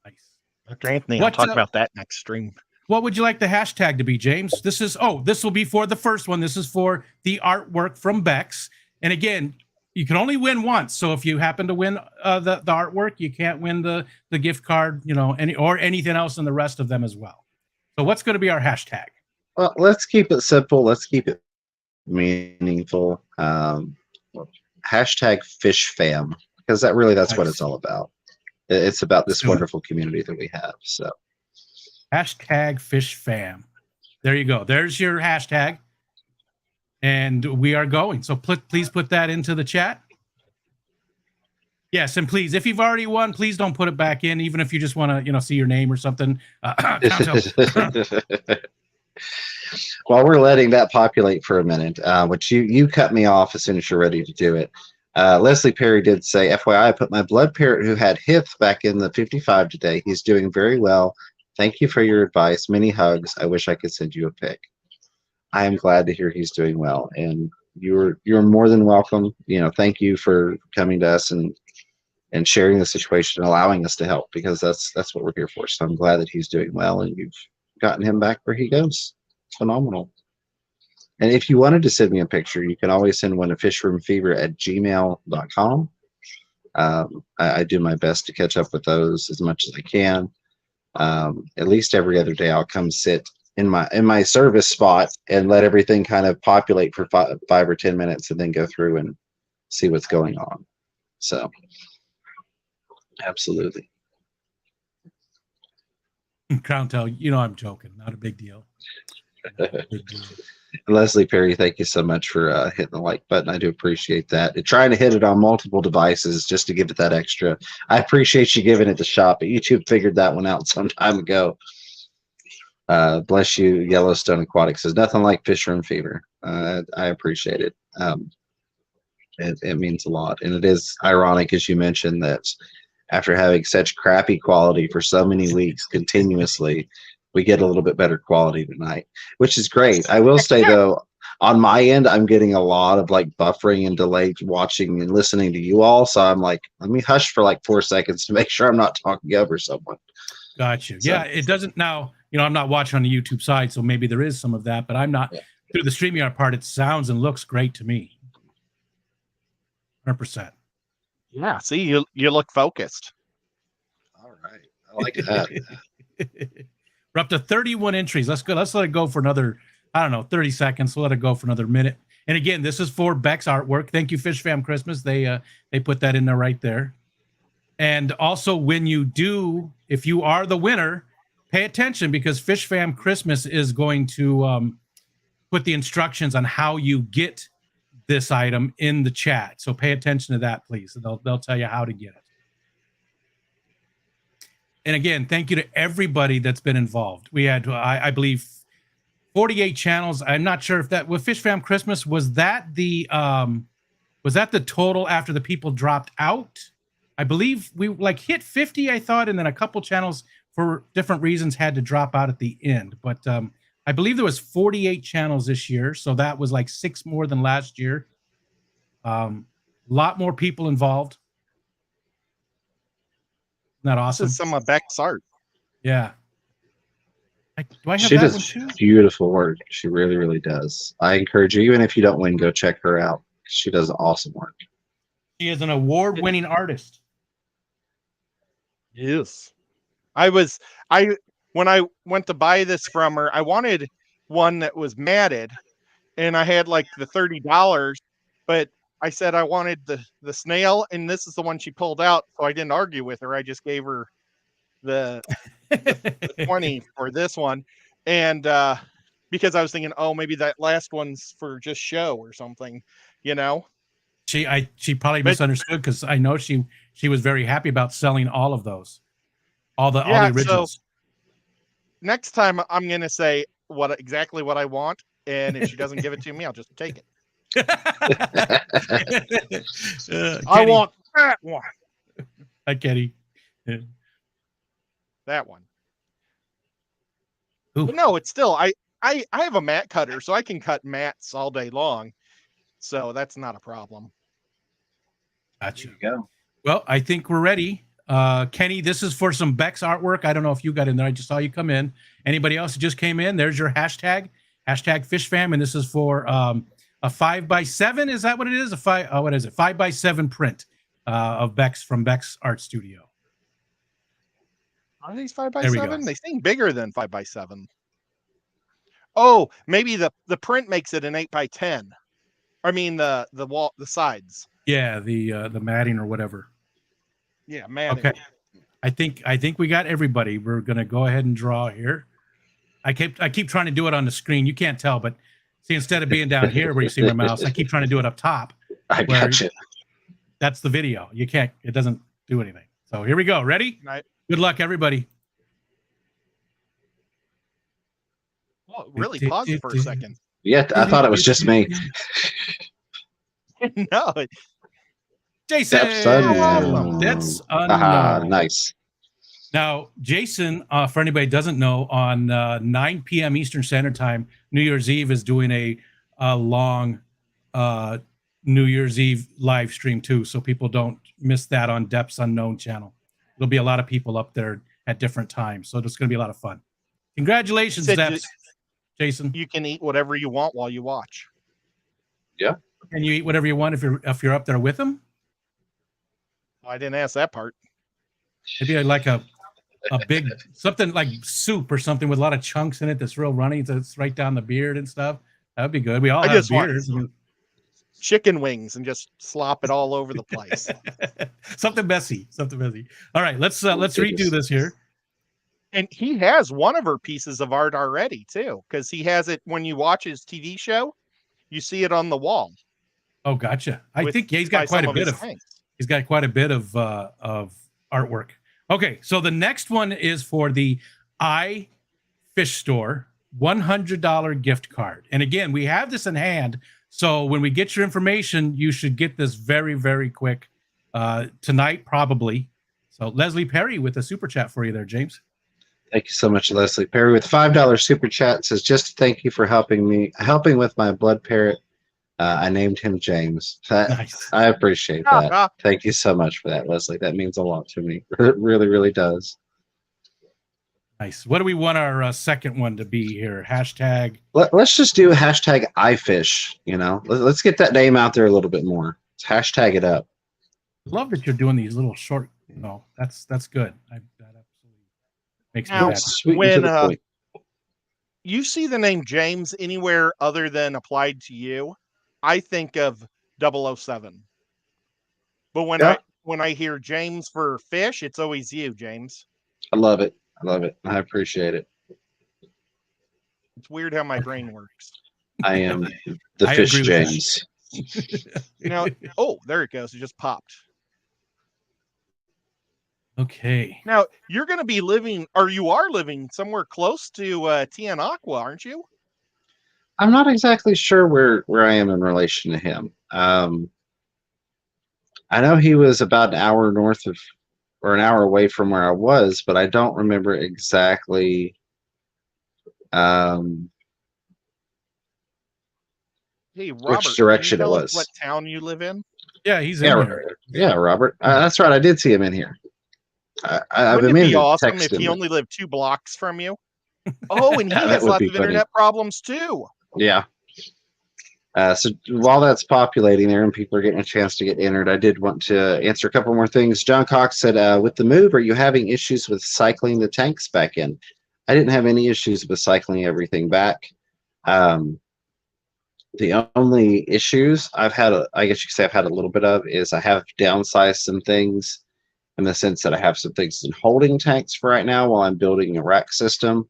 Nice. Dr. Anthony, I'll talk about that next stream. What would you like the hashtag to be, James? This will be for the first one. This is for the artwork from Bex. And again, you can only win once. So if you happen to win the artwork, you can't win the gift card, or anything else in the rest of them as well. So what's going to be our hashtag? Well, let's keep it simple. Let's keep it meaningful. Hashtag Fish Fam, because that's nice. What it's all about. It's about this wonderful community that we have. So hashtag Fish Fam. There you go. There's your hashtag. And we are going. So please put that into the chat. Yes, and please, if you've already won, please don't put it back in, even if you just want to, see your name or something. While we're letting that populate for a minute, which you cut me off as soon as you're ready to do it. Leslie Perry did say, FYI, I put my blood parrot who had HIF back in the 55 today. He's doing very well. Thank you for your advice. Many hugs. I wish I could send you a pic. I am glad to hear he's doing well, and you're more than welcome. Thank you for coming to us and sharing the situation and allowing us to help, because that's what we're here for. So I'm glad that he's doing well and you've gotten him back where he goes. It's phenomenal. And if you wanted to send me a picture, you can always send one to fishroomfever@gmail.com. I do my best to catch up with those as much as I can. At least every other day I'll come sit in my service spot and let everything kind of populate for 5 or 10 minutes and then go through and see what's going on. So absolutely. Crown Tail, I'm joking. Not a big deal. Big deal. Leslie Perry, thank you so much for hitting the like button. I do appreciate that. And trying to hit it on multiple devices just to give it that extra. I appreciate you giving it the shot, but YouTube figured that one out some time ago. Bless you. Yellowstone Aquatic says, nothing like fish room fever. I appreciate it. It means a lot. And it is ironic, as you mentioned, that after having such crappy quality for so many weeks continuously, we get a little bit better quality tonight, which is great. I will say, though, on my end, I'm getting a lot of like buffering and delayed watching and listening to you all. So I'm like, let me hush for like 4 seconds to make sure I'm not talking over someone. Gotcha. So, yeah, it doesn't now, I'm not watching on the YouTube side, so maybe there is some of that, but I'm not through the StreamYard part. It sounds and looks great to me. 100%. Yeah. See, you look focused. All right. I like that. We're up to 31 entries. Let's go. Let's let it go for another, 30 seconds. We'll let it go for another minute. And again, this is for Beck's artwork. Thank you, Fish Fam Christmas. They put that in there right there. And also, when you do, if you are the winner, pay attention, because Fish Fam Christmas is going to put the instructions on how you get this item in the chat. So pay attention to that, please. They'll tell you how to get it. And again, thank you to everybody that's been involved. We had, I believe, 48 channels. I'm not sure if that with Fish Fam Christmas was that the total after the people dropped out. I believe we hit 50, I thought, and then a couple channels for different reasons had to drop out at the end. But I believe there was 48 channels this year, so that was like 6 more than last year. A lot more people involved. Isn't that awesome? This is some of Beck's art. Yeah. Do I have she that does one too? Beautiful work. She really, really does. I encourage you, even if you don't win, go check her out. She does awesome work. She is an award-winning artist. Yes. When I went to buy this from her, I wanted one that was matted, and I had like the $30, but I said I wanted the snail, and this is the one she pulled out, so I didn't argue with her. I just gave her the 20 for this one, and because I was thinking, oh, maybe that last one's for just show or something, She probably misunderstood, because I know she was very happy about selling all of those, all the originals. So next time I'm gonna say exactly what I want, and if she doesn't give it to me, I'll just take it. I want that one. Hi, Kenny. Yeah. That one. But no, it's still I have a mat cutter, so I can cut mats all day long. So that's not a problem. Gotcha. There you go. Well, I think we're ready. Kenny, this is for some Beck's artwork. I don't know if you got in there. I just saw you come in. Anybody else who just came in, there's your hashtag FishFam, and this is for a 5x7. Is that what it is? What is it? 5x7 print of from Beck's Art Studio. Are these 5x7? They seem bigger than 5x7. Oh, maybe the print makes it an 8x10. I mean the wall, the sides. Yeah, the matting or whatever. Yeah, matting. Okay. I think we got everybody. We're gonna go ahead and draw here. I keep trying to do it on the screen. You can't tell, but see, instead of being down here where you see my mouse, I keep trying to do it up top. I gotcha. That's the video. You can't. It doesn't do anything. So here we go. Ready? Right. Good luck, everybody. Well, really pause it for a second. Yeah, I thought it was just me. No. Jason. Depths unknown. That's Aha, unknown. nice. Now, Jason, for anybody who doesn't know, on 9 p.m. Eastern Standard Time, New Year's Eve is doing a long New Year's Eve live stream too, so people don't miss that on Depths Unknown channel. There'll be a lot of people up there at different times, so it's going to be a lot of fun. Congratulations, Depths, Jason. You can eat whatever you want while you watch. Yeah. Can you eat whatever you want if you're up there with them? I didn't ask that part. Maybe like a big something like soup or something with a lot of chunks in it that's real runny, that's right down the beard and stuff. That'd be good. We all have beards. Chicken wings and just slop it all over the place. Something messy. All right, let's redo this here. And he has one of her pieces of art already too, because he has it when you watch his TV show. You see it on the wall. Oh, gotcha. I think he's got quite a bit of. He's got quite a bit of artwork. Okay, so the next one is for the Fish Store $100 gift card. And again, we have this in hand. So when we get your information, you should get this very, very quick tonight, probably. So Leslie Perry with a super chat for you there, James. Thank you so much, Leslie Perry, with $5 super chat. Says, just thank you for helping with my blood parrot. I named him James. Nice. I appreciate that. Thank you so much for that, Leslie. That means a lot to me. It really, really does. Nice. What do we want our second one to be here? Hashtag. Let's just do hashtag iFish. You know, let's get that name out there a little bit more. Let's hashtag it up. Love that you're doing these little short. No, that's good. That absolutely makes me happy. When you see the name James anywhere other than applied to you, I think of 007. But when I hear James for fish, it's always you, James. I love it. I appreciate it. It's weird how my brain works. I am the Fish James. Oh, there it goes. It just popped. Okay. Now, you're going to be living, or you are living somewhere close to T.A.N.K, aren't you? I'm not exactly sure where I am in relation to him. I know he was about an hour north of, or an hour away from where I was, but I don't remember exactly hey, Robert, which direction it was. What town you live in? Yeah, he's in here. Yeah, Robert. That's right. I did see him in here. I've been meaning to awesome text if he him. only lived 2 blocks from you. Oh, and he has lots of internet problems too. Yeah. So while that's populating there and people are getting a chance to get entered, I did want to answer a couple more things. John Cox said, with the move, are you having issues with cycling the tanks back in? I didn't have any issues with cycling everything back. The only issues I've had, I guess you could say I've had a little bit of, is I have downsized some things in the sense that I have some things in holding tanks for right now while I'm building a rack system.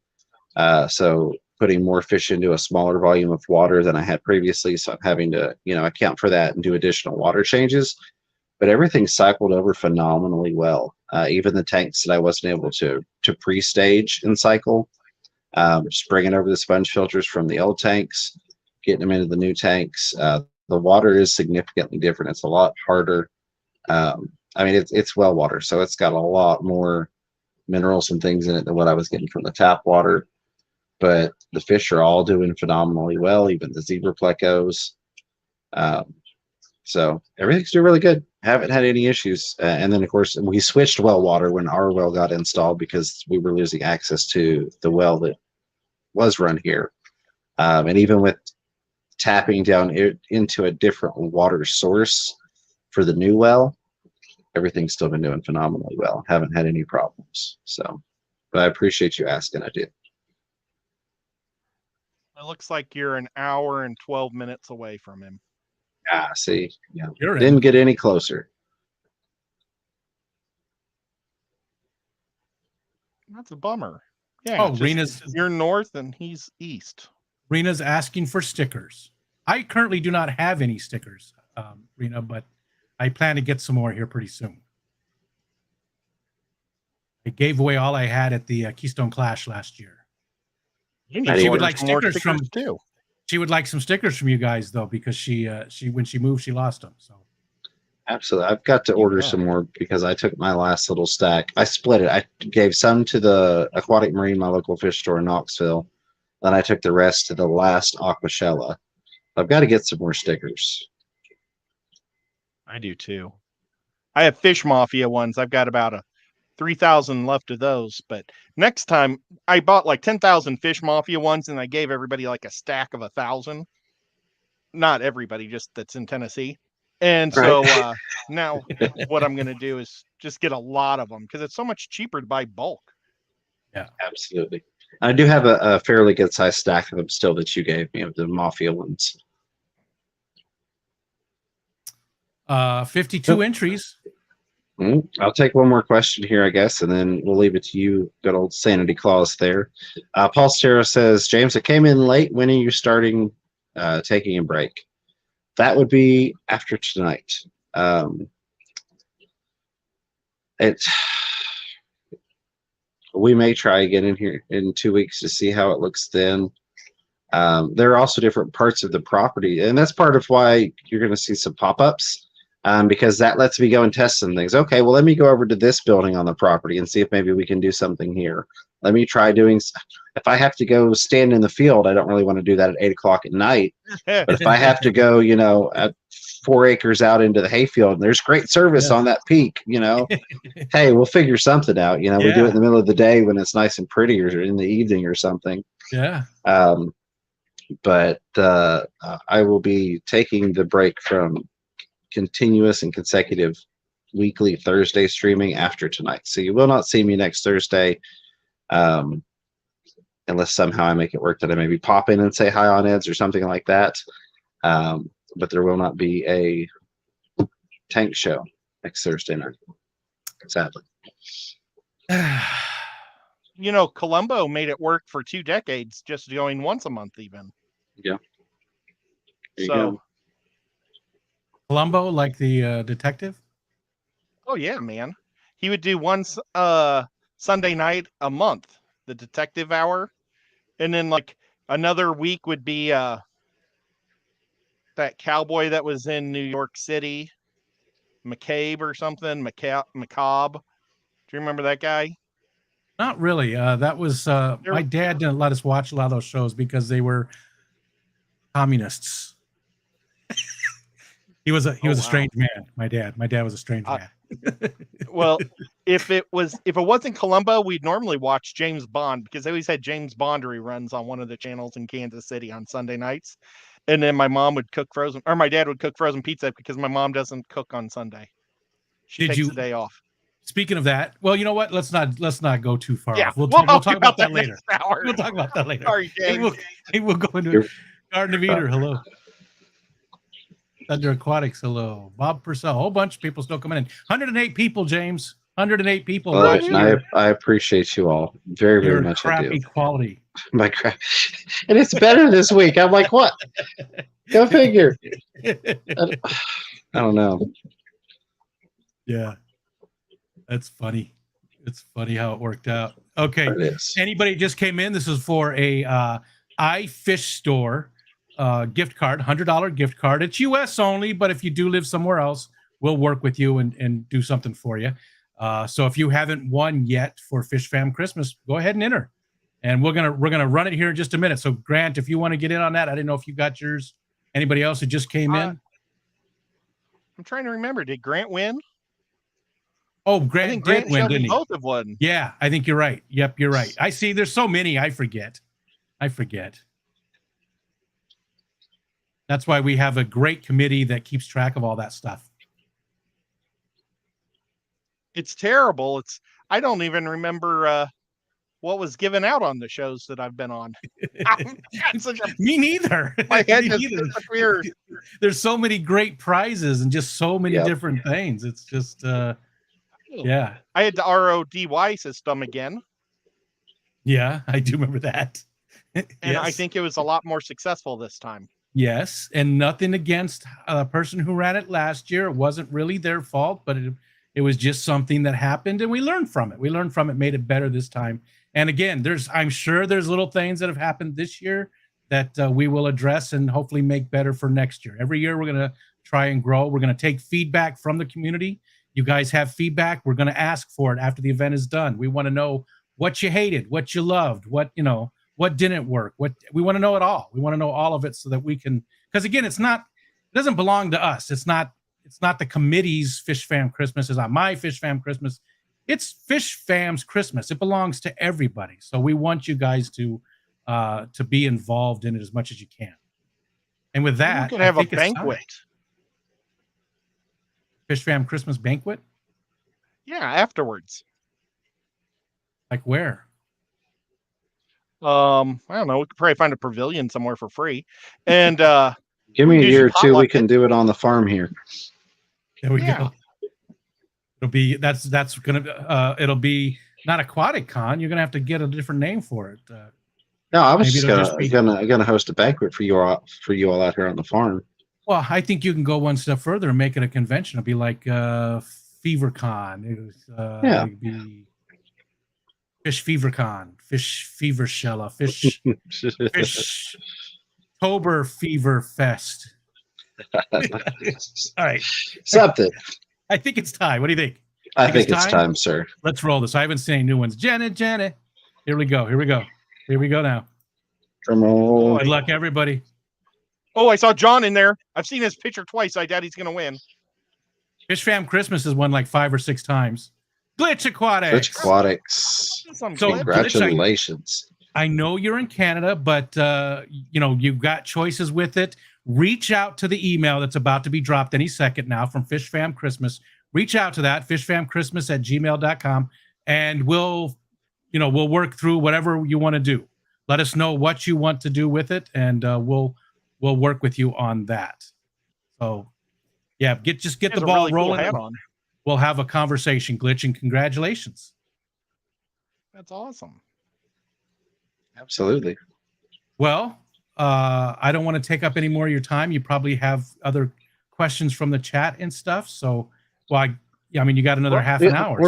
So putting more fish into a smaller volume of water than I had previously. So I'm having to, account for that and do additional water changes. But everything cycled over phenomenally well. Even the tanks that I wasn't able to pre-stage and cycle, just bringing over the sponge filters from the old tanks, getting them into the new tanks. The water is significantly different. It's a lot harder. It's well water, so it's got a lot more minerals and things in it than what I was getting from the tap water. But the fish are all doing phenomenally well, even the zebra plecos. So everything's doing really good. Haven't had any issues. And then, of course, we switched well water when our well got installed because we were losing access to the well that was run here. And even with tapping down into a different water source for the new well, everything's still been doing phenomenally well. Haven't had any problems. So, but I appreciate you asking. I do. It looks like you're an hour and 12 minutes away from him. See, yeah, didn't get any closer. That's a bummer. Yeah. You're north and he's east. Rena's asking for stickers. I currently do not have any stickers, Rena, but I plan to get some more here pretty soon. I gave away all I had at the Keystone Clash last year. She would like stickers from too. She would like some stickers from you guys though, because she when she moved, she lost them. So Absolutely. I've got to order some more because I took my last little stack. I split it. I gave some to the Aquatic Marine, my local fish store in Knoxville. Then I took the rest to the last Aquashella. I've got to get some more stickers. I do too. I have Fish Mafia ones. I've got about 3,000 left of those. But next time I bought like 10,000 Fish Mafia ones and I gave everybody like a stack of 1,000. Not everybody, just that's in Tennessee. And so now what I'm going to do is just get a lot of them because it's so much cheaper to buy bulk. Yeah, absolutely. I do have a fairly good sized stack of them still that you gave me of the Mafia ones. 52 entries. I'll take one more question here, I guess, and then we'll leave it to you. Good old Sanity Claus there. Paul Stero says, James, it came in late. When are you starting taking a break? That would be after tonight. We may try again in here in 2 weeks to see how it looks then. There are also different parts of the property, and that's part of why you're going to see some pop-ups, because that lets me go and test some things. Okay, well, let me go over to this building on the property and see if maybe we can do something here. Let me try doing. If I have to go stand in the field, I don't really want to do that at 8 o'clock at night. But if I have to go, at 4 acres out into the hayfield, and there's great service on that peak, hey, we'll figure something out. We do it in the middle of the day when it's nice and pretty, or in the evening or something. Yeah. But I will be taking the break from continuous and consecutive weekly Thursday streaming after tonight. So you will not see me next Thursday, unless somehow I make it work that I maybe pop in and say hi on Eds or something like that. But there will not be a Tank show next Thursday night, sadly. Columbo made it work for 2 decades, just going once a month even. Yeah. So Columbo, like the detective? Oh yeah, man. He would do one Sunday night a month, the detective hour. And then like another week would be that cowboy that was in New York City, McCabe or something, Macabre. Do you remember that guy? Not really. That was my dad didn't let us watch a lot of those shows because they were communists. He was a strange man. My dad was a strange man. Well, if it wasn't Columbo, we'd normally watch James Bond because they always had James Bond reruns on one of the channels in Kansas City on Sunday nights. And then my dad would cook frozen pizza because my mom doesn't cook on Sunday. She takes the day off. Speaking of that, well, you know what? Let's not go too far off. We'll talk about that later. We'll talk about that later. Sorry, James. We'll go into it. Garden of Eater, hello. Thunder Aquatics, hello. Bob Purcell, a whole bunch of people still coming in. 108 people, James. 108 people. Well, I appreciate you all very, very much. Crappy quality. My crap. And it's better this week. I'm like, what? Go figure. I don't know. Yeah. That's funny. It's funny how it worked out. Okay. Anybody just came in? This is for a iFish store gift card, $100 gift card. It's US only, but if you do live somewhere else, we'll work with you and do something for you. So if you haven't won yet for Fish Fam Christmas, go ahead and enter. And we're gonna run it here in just a minute. So Grant, if you want to get in on that, I didn't know if you got yours. Anybody else who just came in? I'm trying to remember. Did Grant win? Oh, Grant did win, didn't he? Both have won. Yeah, I think you're right. Yep, you're right. I see. There's so many. I forget. That's why we have a great committee that keeps track of all that stuff. It's terrible. I don't even remember what was given out on the shows that I've been on. Me neither. My head just disappeared. There's so many great prizes and just so many different things. It's just yeah. I had the RODY system again. Yeah, I do remember that. And yes. I think it was a lot more successful this time. Yes, and nothing against the person who ran it last year. It wasn't really their fault, but it was just something that happened, and we learned from it. Made it better this time. And again, I'm sure there's little things that have happened this year that we will address and hopefully make better for next year. Every year we're going to try and grow. We're going to take feedback from the community. You guys have feedback. We're going to ask for it after the event is done. We want to know what you hated, what you loved, what didn't work. We want to know it all. We want to know all of it so that we can, because again, it doesn't belong to us. It's not the committee's Fish Fam Christmas. It's not my Fish Fam Christmas. It's Fish Fam's Christmas. It belongs to everybody. So we want you guys to be involved in it as much as you can. And with that, we can have a banquet. Fish Fam Christmas banquet? Yeah, afterwards. Like where? I don't know. We could probably find a pavilion somewhere for free. And give me a year or two, we can do it on the farm here. There we go. It'll be it'll be not Aquatic Con. You're gonna have to get a different name for it. No, I was just gonna host a banquet for you all out here on the farm. Well, I think you can go one step further and make it a convention. It'll be like Fever Con. It'd be Fish Fever Con, Fish Fever Shella, Fish Tober Fever Fest. All right, something. I think it's time. What do you think? I think it's time, sir. Let's roll this. I haven't seen any new ones. Janet. Here we go now. Drum roll. Good luck, everybody. Oh, I saw John in there. I've seen his picture twice. I doubt he's going to win. Fish Fam Christmas has won like 5 or 6 times. Glitch Aquatics. Glitch Aquatics. So congratulations. I know you're in Canada, but you've got choices with it. Reach out to the email that's about to be dropped any second now from Fish Fam Christmas. Reach out to that, fishfamchristmas@gmail.com, and we'll work through whatever you want to do. Let us know what you want to do with it, and we'll work with you on that. So, yeah, get the ball really rolling. Cool we'll have a conversation, Glitch, and congratulations. That's awesome. Absolutely. Well, I don't want to take up any more of your time. You probably have other questions from the chat and stuff. So, you got another half an hour.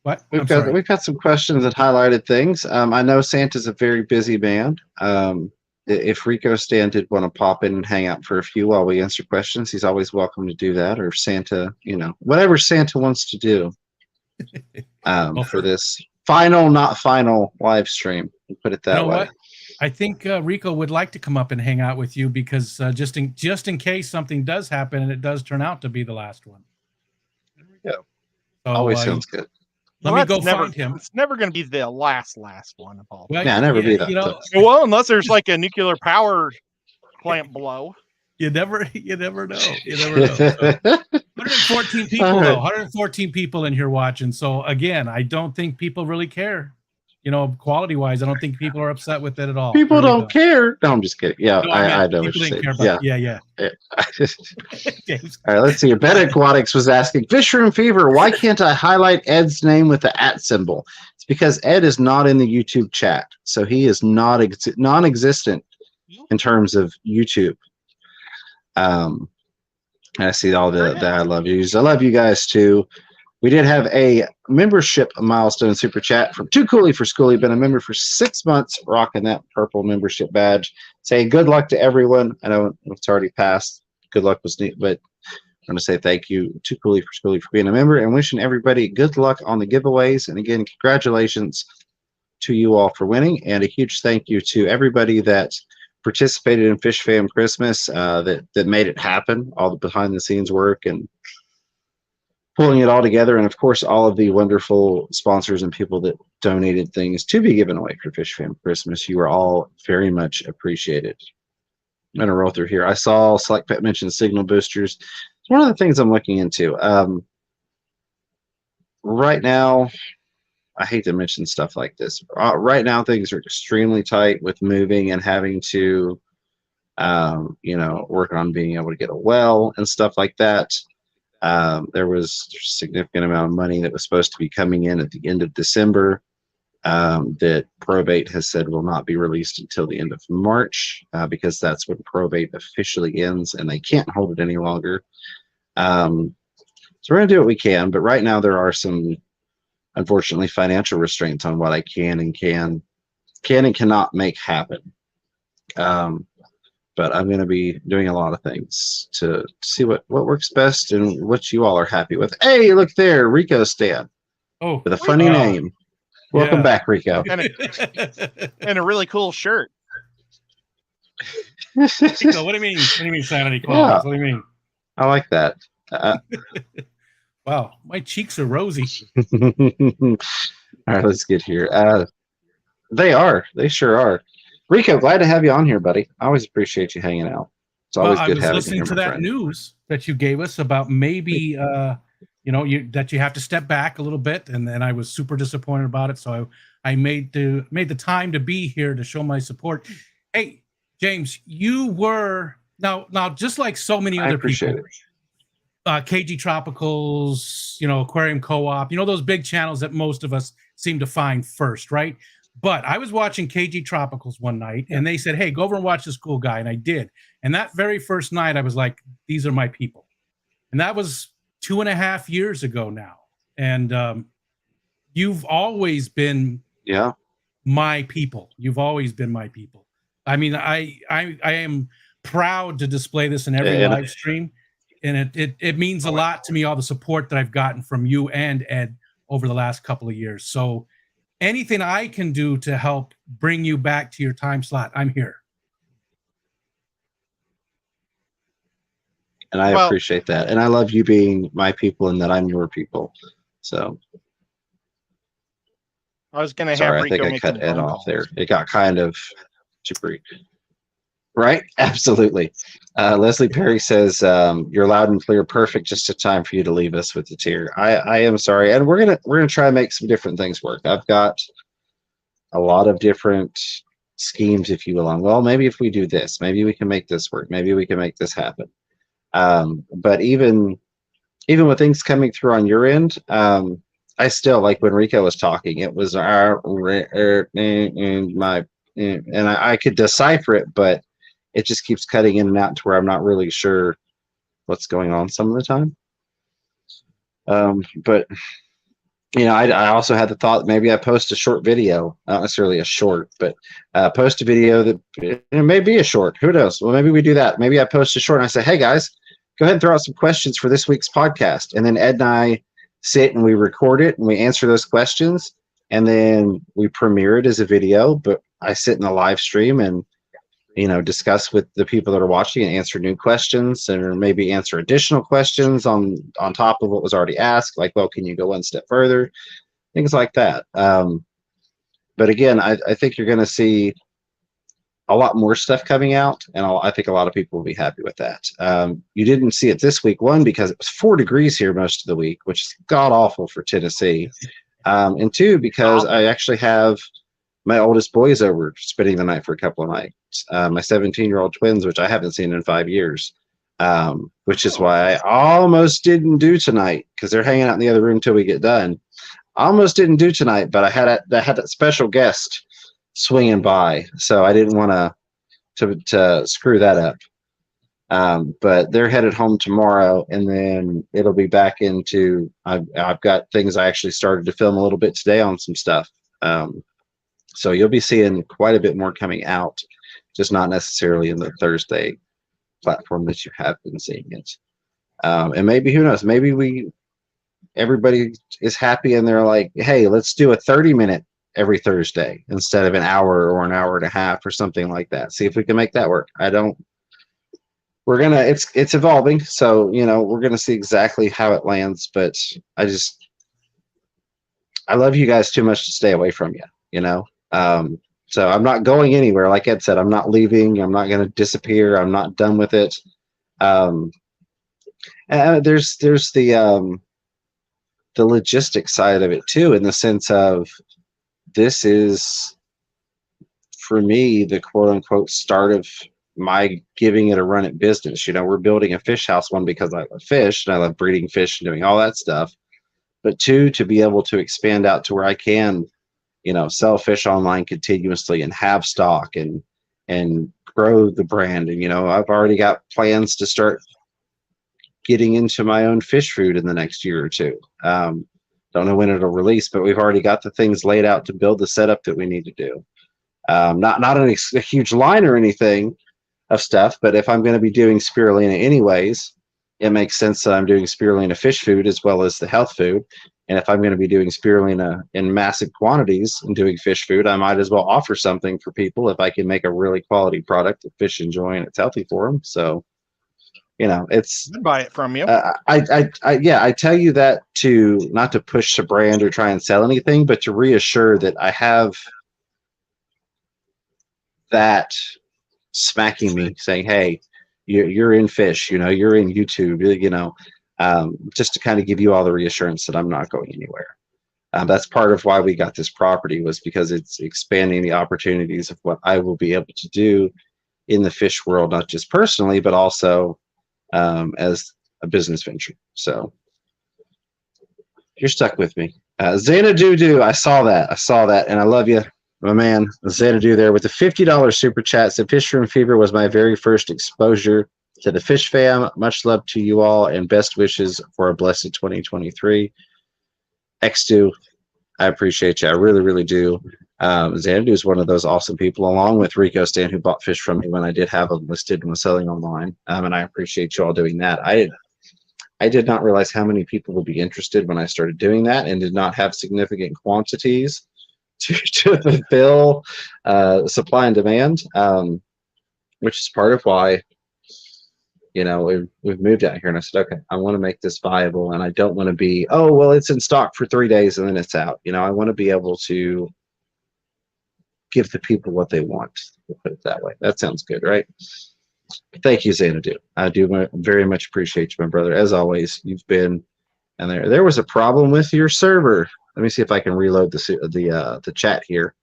What? We've got some questions that highlighted things. I know Santa's a very busy man. If Rico Stan did want to pop in and hang out for a few while we answer questions, he's always welcome to do that. Or Santa, whatever Santa wants to do for this not final live stream. We'll put it that way. What? I think Rico would like to come up and hang out with you because just in case something does happen and it does turn out to be the last one. There we go. So, always sounds good. Let me go find him. It's never going to be the last one of all. Well, never be that. Well, unless there's like a nuclear power plant below. You never know. You never know. So, 114 people though. 114 people in here watching. So again, I don't think people really care. Quality wise, I don't think people are upset with it at all. People really don't care. No, I'm just kidding. Yeah, no, I know what you're saying. Yeah. All right, let's see. Ben Aquatics was asking, Fish Room Fever, why can't I highlight Ed's name with the @ symbol? It's because Ed is not in the YouTube chat. So he is non-existent in terms of YouTube. I see all the I love yous. I love you guys too. We did have a membership milestone super chat from Too Coolie for Schoolie. Been a member for 6 months, rocking that purple membership badge. Saying good luck to everyone. I know it's already passed. Good luck was neat, but I'm going to say thank you to Coolie for Schoolie for being a member and wishing everybody good luck on the giveaways. And again, congratulations to you all for winning. And a huge thank you to everybody that participated in Fish Fam Christmas, that made it happen, all the behind the scenes work and pulling it all together, and of course all of the wonderful sponsors and people that donated things to be given away for Fish Fam Christmas. You are all very much appreciated. I'm going to roll through here. I saw Select Pet mention signal boosters. It's one of the things I'm looking into. Right now, I hate to mention stuff like this. Right now, things are extremely tight with moving and having to, work on being able to get a well and stuff like that. There was a significant amount of money that was supposed to be coming in at the end of December that probate has said will not be released until the end of March because that's when probate officially ends and they can't hold it any longer. So we're going to do what we can, but right now there are some, unfortunately, financial restraints on what I can and cannot make happen. but I'm going to be doing a lot of things to see what works best and what you all are happy with. Hey, look there, Rico Stan. Oh, With a funny name. Welcome back, Rico. And a really cool shirt. Rico, what do you mean? What do you mean, Sanity Claus? Yeah. What do you mean? I like that. Wow, my cheeks are rosy. All right, let's get here. They sure are. Rico, glad to have you on here, buddy. I always appreciate you hanging out. It's always good having you. I was listening to that news that you gave us about maybe that you have to step back a little bit, and then I was super disappointed about it. So I made the time to be here to show my support. Hey, James, you were now just like so many other people. KG Tropicals, Aquarium Co-op, those big channels that most of us seem to find first, right? But I was watching KG Tropicals one night, and they said, hey, go over and watch this cool guy. And I did. And that very first night, I was like, these are my people. And that was 2.5 years ago now. And you've always been my people. You've always been my people. I mean, I am proud to display this in every live stream. And it means a lot to me, all the support that I've gotten from you and Ed over the last couple of years. So anything I can do to help bring you back to your time slot, I'm here. And I appreciate that. And I love you being my people and that I'm your people. So I was going to have Rico I think I cut Ed off there. It got kind of jibbery. Right? Absolutely. Leslie Perry says, you're loud and clear. Perfect. Just a time for you to leave us with the tear. I am sorry. And we're gonna try and make some different things work. I've got a lot of different schemes, if you will, on, well, maybe if we do this, maybe we can make this work. Maybe we can make this happen. But even with things coming through on your end, I still, like when Rico was talking, it was and I could decipher it, but it just keeps cutting in and out to where I'm not really sure what's going on some of the time. But I also had the thought that maybe I post a short video, not necessarily a short, but post a video that it may be a short. Who knows? Well, maybe we do that. Maybe I post a short and I say, hey guys, go ahead and throw out some questions for this week's podcast. And then Ed and I sit and we record it and we answer those questions. And then we premiere it as a video, but I sit in a live stream and discuss with the people that are watching and answer new questions, or maybe answer additional questions on top of what was already asked. Like, well, can you go one step further? Things like that. But again, I think you're going to see a lot more stuff coming out, and I think a lot of people will be happy with that. You didn't see it this week, one, because it was 4 degrees here most of the week, which is god awful for Tennessee. And 2, because I actually have my oldest boys over spending the night for a couple of nights. My 17-year-old twins, which I haven't seen in 5 years, which is why I almost didn't do tonight, because they're hanging out in the other room till we get done. I almost didn't do tonight, but I had that special guest swinging by, so I didn't want to screw that up. But they're headed home tomorrow, and then it'll be back into. I've got things I actually started to film a little bit today on some stuff. So you'll be seeing quite a bit more coming out, just not necessarily in the Thursday platform that you have been seeing it. And maybe, who knows, maybe everybody is happy and they're like, hey, let's do a 30-minute every Thursday instead of an hour or an hour and a half or something like that. See if we can make that work. It's evolving. So, we're going to see exactly how it lands, but I love you guys too much to stay away from you, So I'm not going anywhere. Like Ed said, I'm not leaving. I'm not going to disappear. I'm not done with it. And there's the logistic side of it too, in the sense of this is, for me, the quote unquote start of my giving it a run at business. We're building a fish house, one, because I love fish and I love breeding fish and doing all that stuff, but 2, to be able to expand out to where I can sell fish online continuously and have stock and grow the brand. And, I've already got plans to start getting into my own fish food in the next year or 2. Don't know when it'll release, but we've already got the things laid out to build the setup that we need to do. Not a huge line or anything, of stuff. But if I'm going to be doing spirulina anyways, it makes sense that I'm doing spirulina fish food as well as the health food. And if I'm going to be doing spirulina in massive quantities and doing fish food, I might as well offer something for people if I can make a really quality product that fish enjoy and it's healthy for them. So, it's I'd buy it from you. I tell you that to not to push the brand or try and sell anything, but to reassure that I have that smacking me saying, hey, you're in fish, you're in YouTube, just to kind of give you all the reassurance that I'm not going anywhere. That's part of why we got this property, was because it's expanding the opportunities of what I will be able to do in the fish world, not just personally, but also as a business venture. So you're stuck with me. Xanadu, I saw that, and I love you, my man. Xanadu there with the $50 super chat said, Fish Room Fever was my very first exposure to the fish fam. Much love to you all and best wishes for a blessed 2023. X2, I appreciate you. I really, really do. Xanadu is one of those awesome people, along with Rico Stan, who bought fish from me when I did have them listed and was selling online. And I appreciate you all doing that. I did not realize how many people would be interested when I started doing that, and did not have significant quantities to fulfill supply and demand, which is part of why we've moved out here. And I said, okay, I want to make this viable, and I don't want to be, oh, well, it's in stock for 3 days and then it's out. I want to be able to give the people what they want. We'll put it that way. That sounds good, right? Thank you, Xanadu. I do very much appreciate you, my brother. As always, you've been, and there was a problem with your server. Let me see if I can reload the chat here.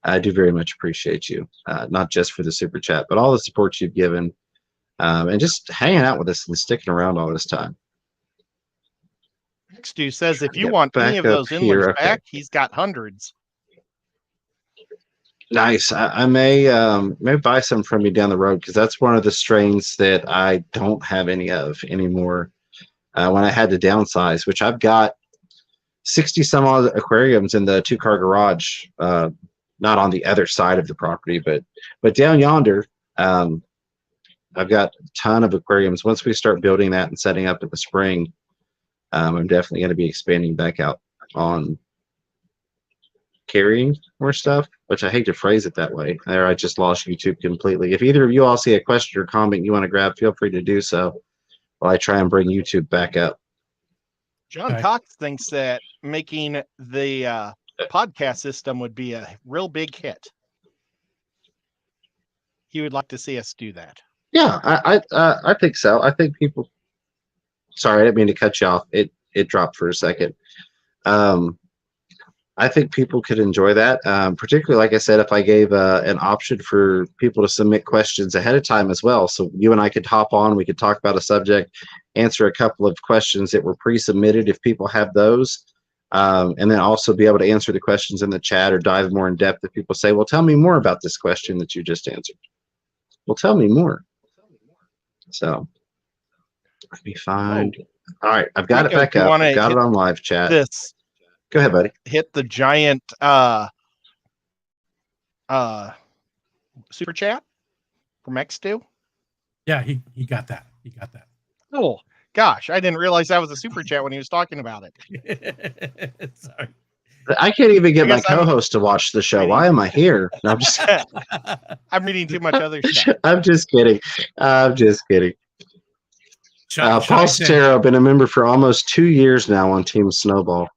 I do very much appreciate you, not just for the super chat, but all the support you've given, and just hanging out with us and sticking around all this time. Stu says if you want any of those inlets back, he's got hundreds. Nice. I may buy some from you down the road, because that's one of the strains that I don't have any of anymore. When I had to downsize, which I've got 60 some odd aquariums in the 2-car garage, not on the other side of the property, but down yonder, I've got a ton of aquariums. Once we start building that and setting up in the spring, I'm definitely going to be expanding back out on carrying more stuff, which I hate to phrase it that way. There, I just lost YouTube completely. If either of you all see a question or comment you want to grab, feel free to do so while I try and bring YouTube back up. John Cox thinks that making the podcast system would be a real big hit. He would like to see us do that. Yeah, I think so. I think people. Sorry, I didn't mean to cut you off. It dropped for a second. I think people could enjoy that, particularly, like I said, if I gave an option for people to submit questions ahead of time as well. So you and I could hop on, we could talk about a subject, answer a couple of questions that were pre-submitted if people have those, and then also be able to answer the questions in the chat or dive more in depth if people say, well, tell me more about this question that you just answered. Well, tell me more. So let me find. All right, I've got it back up. I've got it on live chat. Go ahead, buddy. Hit the giant super chat from X2. Yeah, he got that. He got that. Oh gosh, I didn't realize that was a super chat when he was talking about it. Sorry. I can't even get my co-host to watch the show. Why am I here? No, I'm just I'm reading too much other stuff. I'm just kidding. Paul Stero, been a member for almost 2 years now on Team Snowball.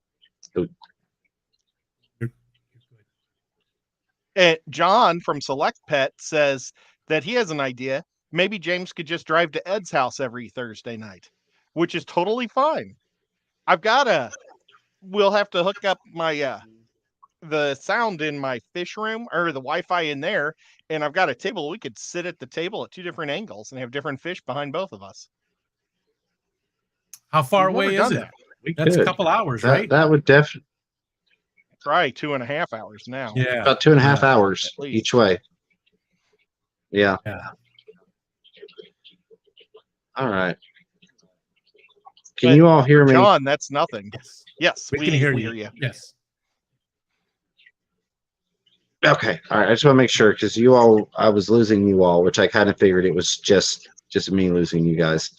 And John from Select Pet says that he has an idea. Maybe James could just drive to Ed's house every Thursday night, which is totally fine. We'll have to hook up my the sound in my fish room or the Wi-Fi in there, and I've got a table. We could sit at the table at 2 different angles and have different fish behind both of us. How far away is it? That's a couple hours, right? That would definitely. Probably 2.5 hours now. Yeah, about 2.5 hours each way. Yeah. All right. Can you all hear me? John, that's nothing. Yes, we can hear you. Yes. Okay. All right. I just want to make sure because you all, I was losing you all, which I kind of figured it was just me losing you guys.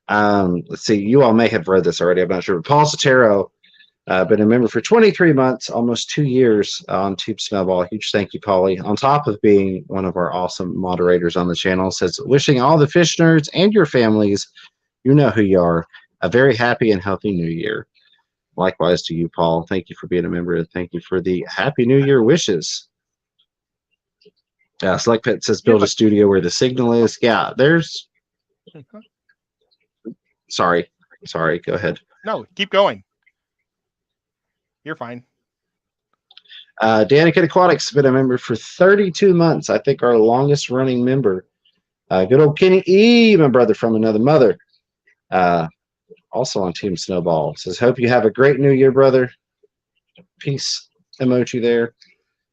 Let's see. You all may have read this already. I'm not sure. But Paul Sotero, been a member for 23 months, almost 2 years on Tube Snowball. Huge thank you, Paulie. On top of being one of our awesome moderators on the channel, says wishing all the fish nerds and your families, you know who you are, a very happy and healthy new year. Likewise to you, Paul. Thank you for being a member, and thank you for the Happy New Year wishes. Select Pet says build a studio where the signal is. Yeah, there's. Sorry. Go ahead. No, keep going. You're fine. T.A.N.K Aquatics has been a member for 32 months. I think our longest running member. Good old Kenny E, my brother from another mother. Also on Team Snowball. Says, hope you have a great new year, brother. Peace emoji there.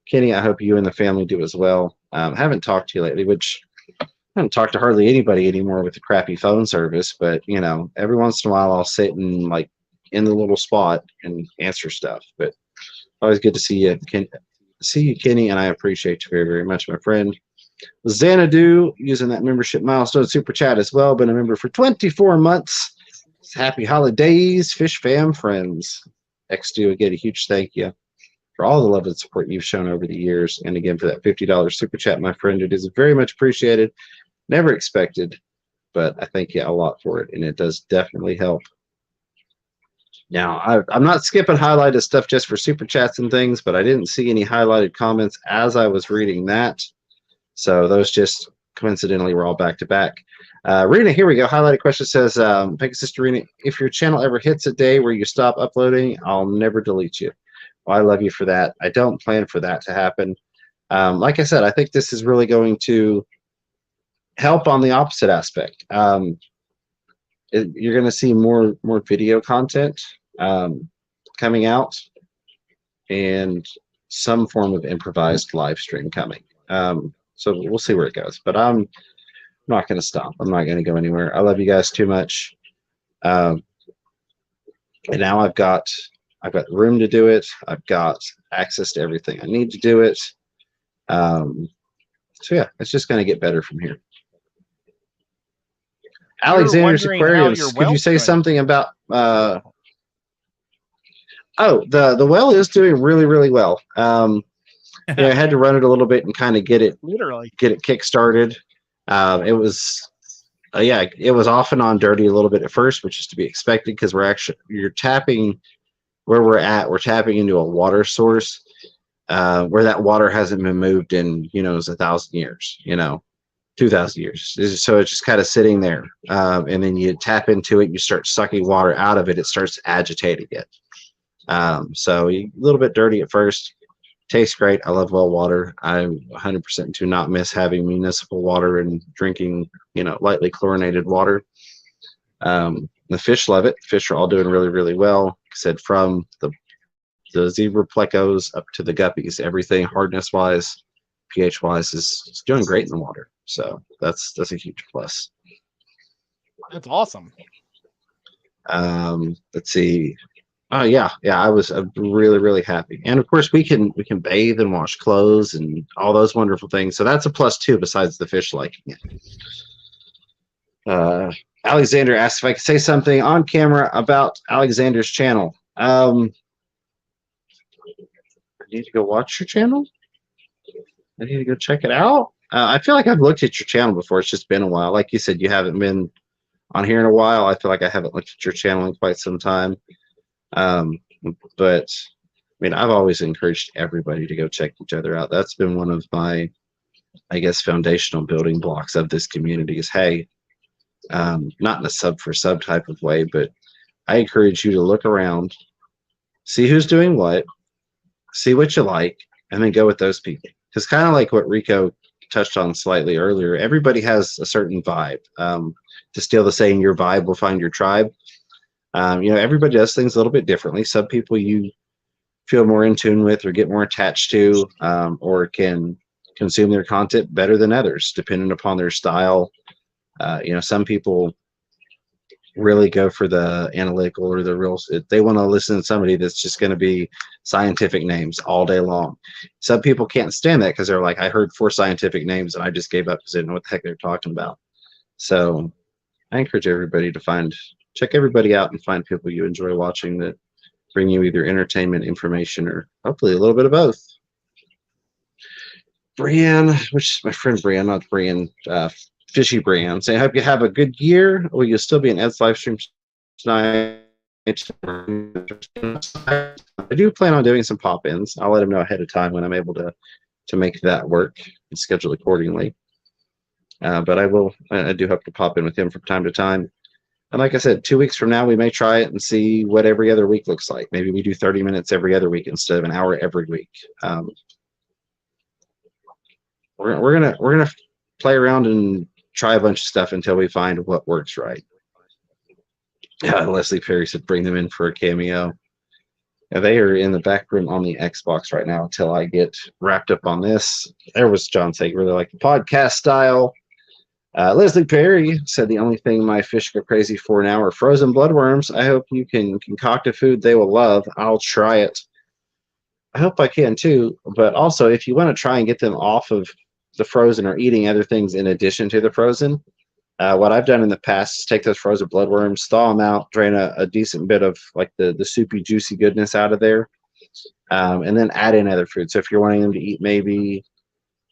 Kenny, I hope you and the family do as well. Haven't talked to you lately, which I haven't talked to hardly anybody anymore with the crappy phone service, but you know, every once in a while I'll sit and like in the little spot and answer stuff. But always good to see you, Kenny, and I appreciate you very, very much, my friend. Xanadu using that membership milestone super chat as well. Been a member for 24 months. Happy holidays, Fish Fam friends. XDo, again, a huge thank you for all the love and support you've shown over the years. And again, for that $50 super chat, my friend, it is very much appreciated. Never expected, but I thank you a lot for it, and it does definitely help. Now, I'm not skipping highlighted stuff just for super chats and things, but I didn't see any highlighted comments as I was reading that. So those just coincidentally were all back to back. Rena, here we go. Highlighted question says, Pegasus Rena, if your channel ever hits a day where you stop uploading, I'll never delete you. Well, I love you for that. I don't plan for that to happen. Like I said, I think this is really going to help on the opposite aspect. You're going to see more video content coming out and some form of improvised live stream coming. So we'll see where it goes. But I'm not going to stop. I'm not going to go anywhere. I love you guys too much. And now I've got room to do it. I've got access to everything I need to do it. So yeah, it's just going to get better from here. Alexander's Aquariums. Could you say something about? Oh, the well is doing really, really well. Yeah, I had to run it a little bit and kind of get it kick started. It was off and on dirty a little bit at first, which is to be expected because you're tapping where we're tapping into a water source where that water hasn't been moved in, it's 1,000 years, 2,000 years. So it's just kind of sitting there. And then you tap into it, you start sucking water out of it, it starts agitating it. So a little bit dirty at first. Tastes great. I love well water. I'm 100% do not miss having municipal water and drinking, lightly chlorinated water. The fish love it. Fish are all doing really, really well. Like I said, from the zebra plecos up to the guppies, everything hardness wise, pH wise is doing great in the water. So that's a huge plus. That's awesome. Let's see. Oh yeah, I was really, really happy, and of course we can bathe and wash clothes and all those wonderful things. So that's a plus too, besides the fish liking it. Alexander asked if I could say something on camera about Alexander's channel. I need to go watch your channel. I need to go check it out. I feel like I've looked at your channel before. It's just been a while. Like you said, you haven't been on here in a while. I feel like I haven't looked at your channel in quite some time. But I mean, I've always encouraged everybody to go check each other out. That's been one of my, I guess, foundational building blocks of this community is, hey, not in a sub for sub type of way, but I encourage you to look around, see who's doing what, see what you like, and then go with those people. Because kind of like what Rico touched on slightly earlier, everybody has a certain vibe. To steal the saying, your vibe will find your tribe. Everybody does things a little bit differently. Some people you feel more in tune with or get more attached to, or can consume their content better than others, depending upon their style. Some people really go for the analytical or the real. They want to listen to somebody that's just going to be scientific names all day long. Some people can't stand that because they're like, I heard 4 scientific names and I just gave up because I didn't know what the heck they're talking about. So I encourage everybody to check everybody out and find people you enjoy watching that bring you either entertainment, information, or hopefully a little bit of both. Brienne, which is my friend Brienne, not Brienne, Fishy Brienne, saying, I hope you have a good year. Will you still be in Ed's live stream tonight? I do plan on doing some pop-ins. I'll let him know ahead of time when I'm able to make that work and schedule accordingly. But I do hope to pop in with him from time to time. And like I said, 2 weeks from now, we may try it and see what every other week looks like. Maybe we do 30 minutes every other week instead of an hour every week. We're gonna play around and try a bunch of stuff until we find what works right. Leslie Perry said, bring them in for a cameo. They are in the back room on the Xbox right now until I get wrapped up on this. There was John saying, really like the podcast style. Leslie Perry said, the only thing my fish go crazy for now are frozen bloodworms. I hope you can concoct a food they will love. I'll try it. I hope I can too. But also, if you want to try and get them off of the frozen or eating other things in addition to the frozen, what I've done in the past is take those frozen bloodworms, thaw them out, drain a decent bit of like the soupy, juicy goodness out of there, and then add in other food. So if you're wanting them to eat maybe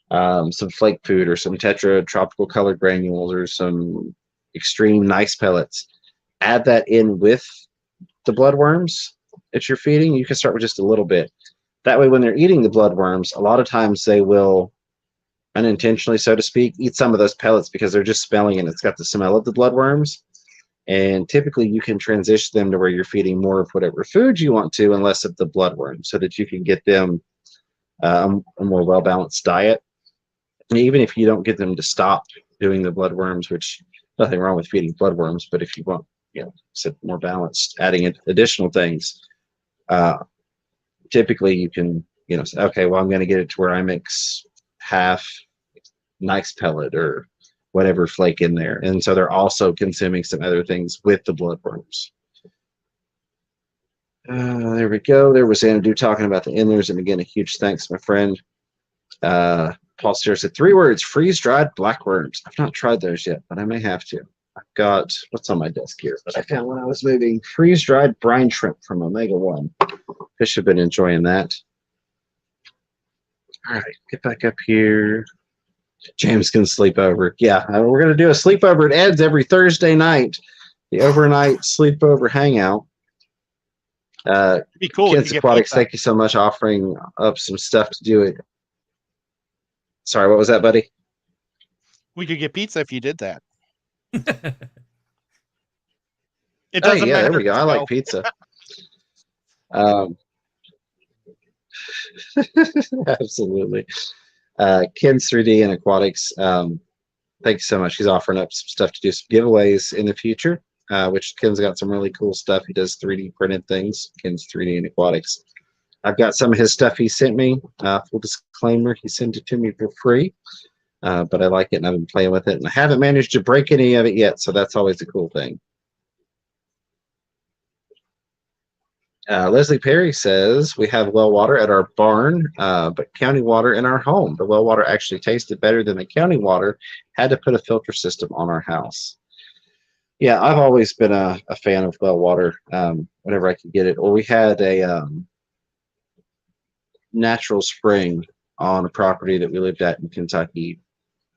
some flake food or some Tetra tropical colored granules or some extreme nice pellets, add that in with the bloodworms that you're feeding. You can start with just a little bit. That way, when they're eating the bloodworms, a lot of times they will unintentionally, so to speak, eat some of those pellets because they're just smelling and it's got the smell of the bloodworms. And typically you can transition them to where you're feeding more of whatever food you want to and less of the bloodworms so that you can get them a more well-balanced diet. And even if you don't get them to stop doing the bloodworms, which nothing wrong with feeding bloodworms, but if you want, more balanced, adding in additional things, typically you can, say, okay, well, I'm going to get it to where I mix half nice pellet or whatever flake in there. And so they're also consuming some other things with the bloodworms. There we go. There was Andrew talking about the endlers. And again, a huge thanks, my friend. Paul Steer said 3 words, freeze-dried blackworms. I've not tried those yet, but I may have to. I've got, what's on my desk here, but I found when I was moving, freeze-dried brine shrimp from Omega 1. Fish have been enjoying that. All right, get back up here. James can sleep over. Yeah, we're going to do a sleepover at Ed's every Thursday night, the overnight sleepover hangout. It'd be cool. Kids Aquatics, thank you so much, offering up some stuff to do it. Sorry, what was that, buddy? We could get pizza if you did that. It doesn't matter. There we go. I like pizza. Absolutely. Ken's 3D and Aquatics, thank you so much. He's offering up some stuff to do some giveaways in the future, which Ken's got some really cool stuff. He does 3D printed things. Ken's 3D and Aquatics. I've got some of his stuff he sent me. Full disclaimer, he sent it to me for free, but I like it and I've been playing with it, and I haven't managed to break any of it yet, so that's always a cool thing. Leslie Perry says, we have well water at our barn, but county water in our home. The well water actually tasted better than the county water. Had to put a filter system on our house. Yeah, I've always been a fan of well water whenever I could get it. Or we had a natural spring on a property that we lived at in Kentucky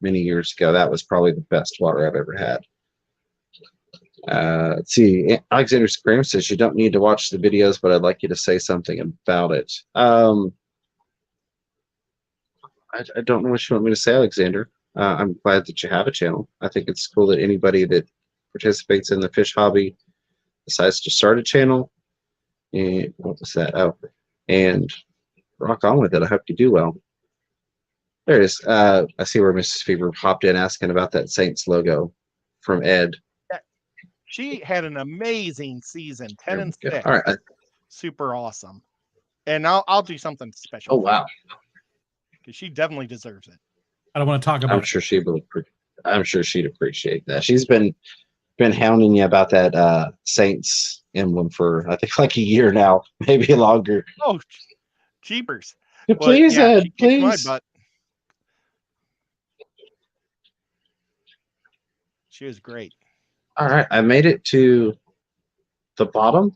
many years ago. That was probably the best water I've ever had. Let's see. Alexander Graham says you don't need to watch the videos, but I'd like you to say something about it. I don't know what you want me to say, Alexander. I'm glad that you have a channel. I think it's cool that anybody that participates in the fish hobby decides to start a channel. And what was that? Oh, and rock on with it. I hope you do well. There it is. I see where Mrs. Fever hopped in asking about that Saints logo from Ed. She had an amazing season, 10-6. All right, super awesome. And I'll do something special. Oh wow, because she definitely deserves it. I don't want to talk about. I'm sure she'd appreciate that. She's been been hounding you about that Saints emblem for I think like a year now, maybe longer. Oh, jeepers! Please, yeah, Ed, she kicked my please. butt. She was great. All right, I made it to the bottom.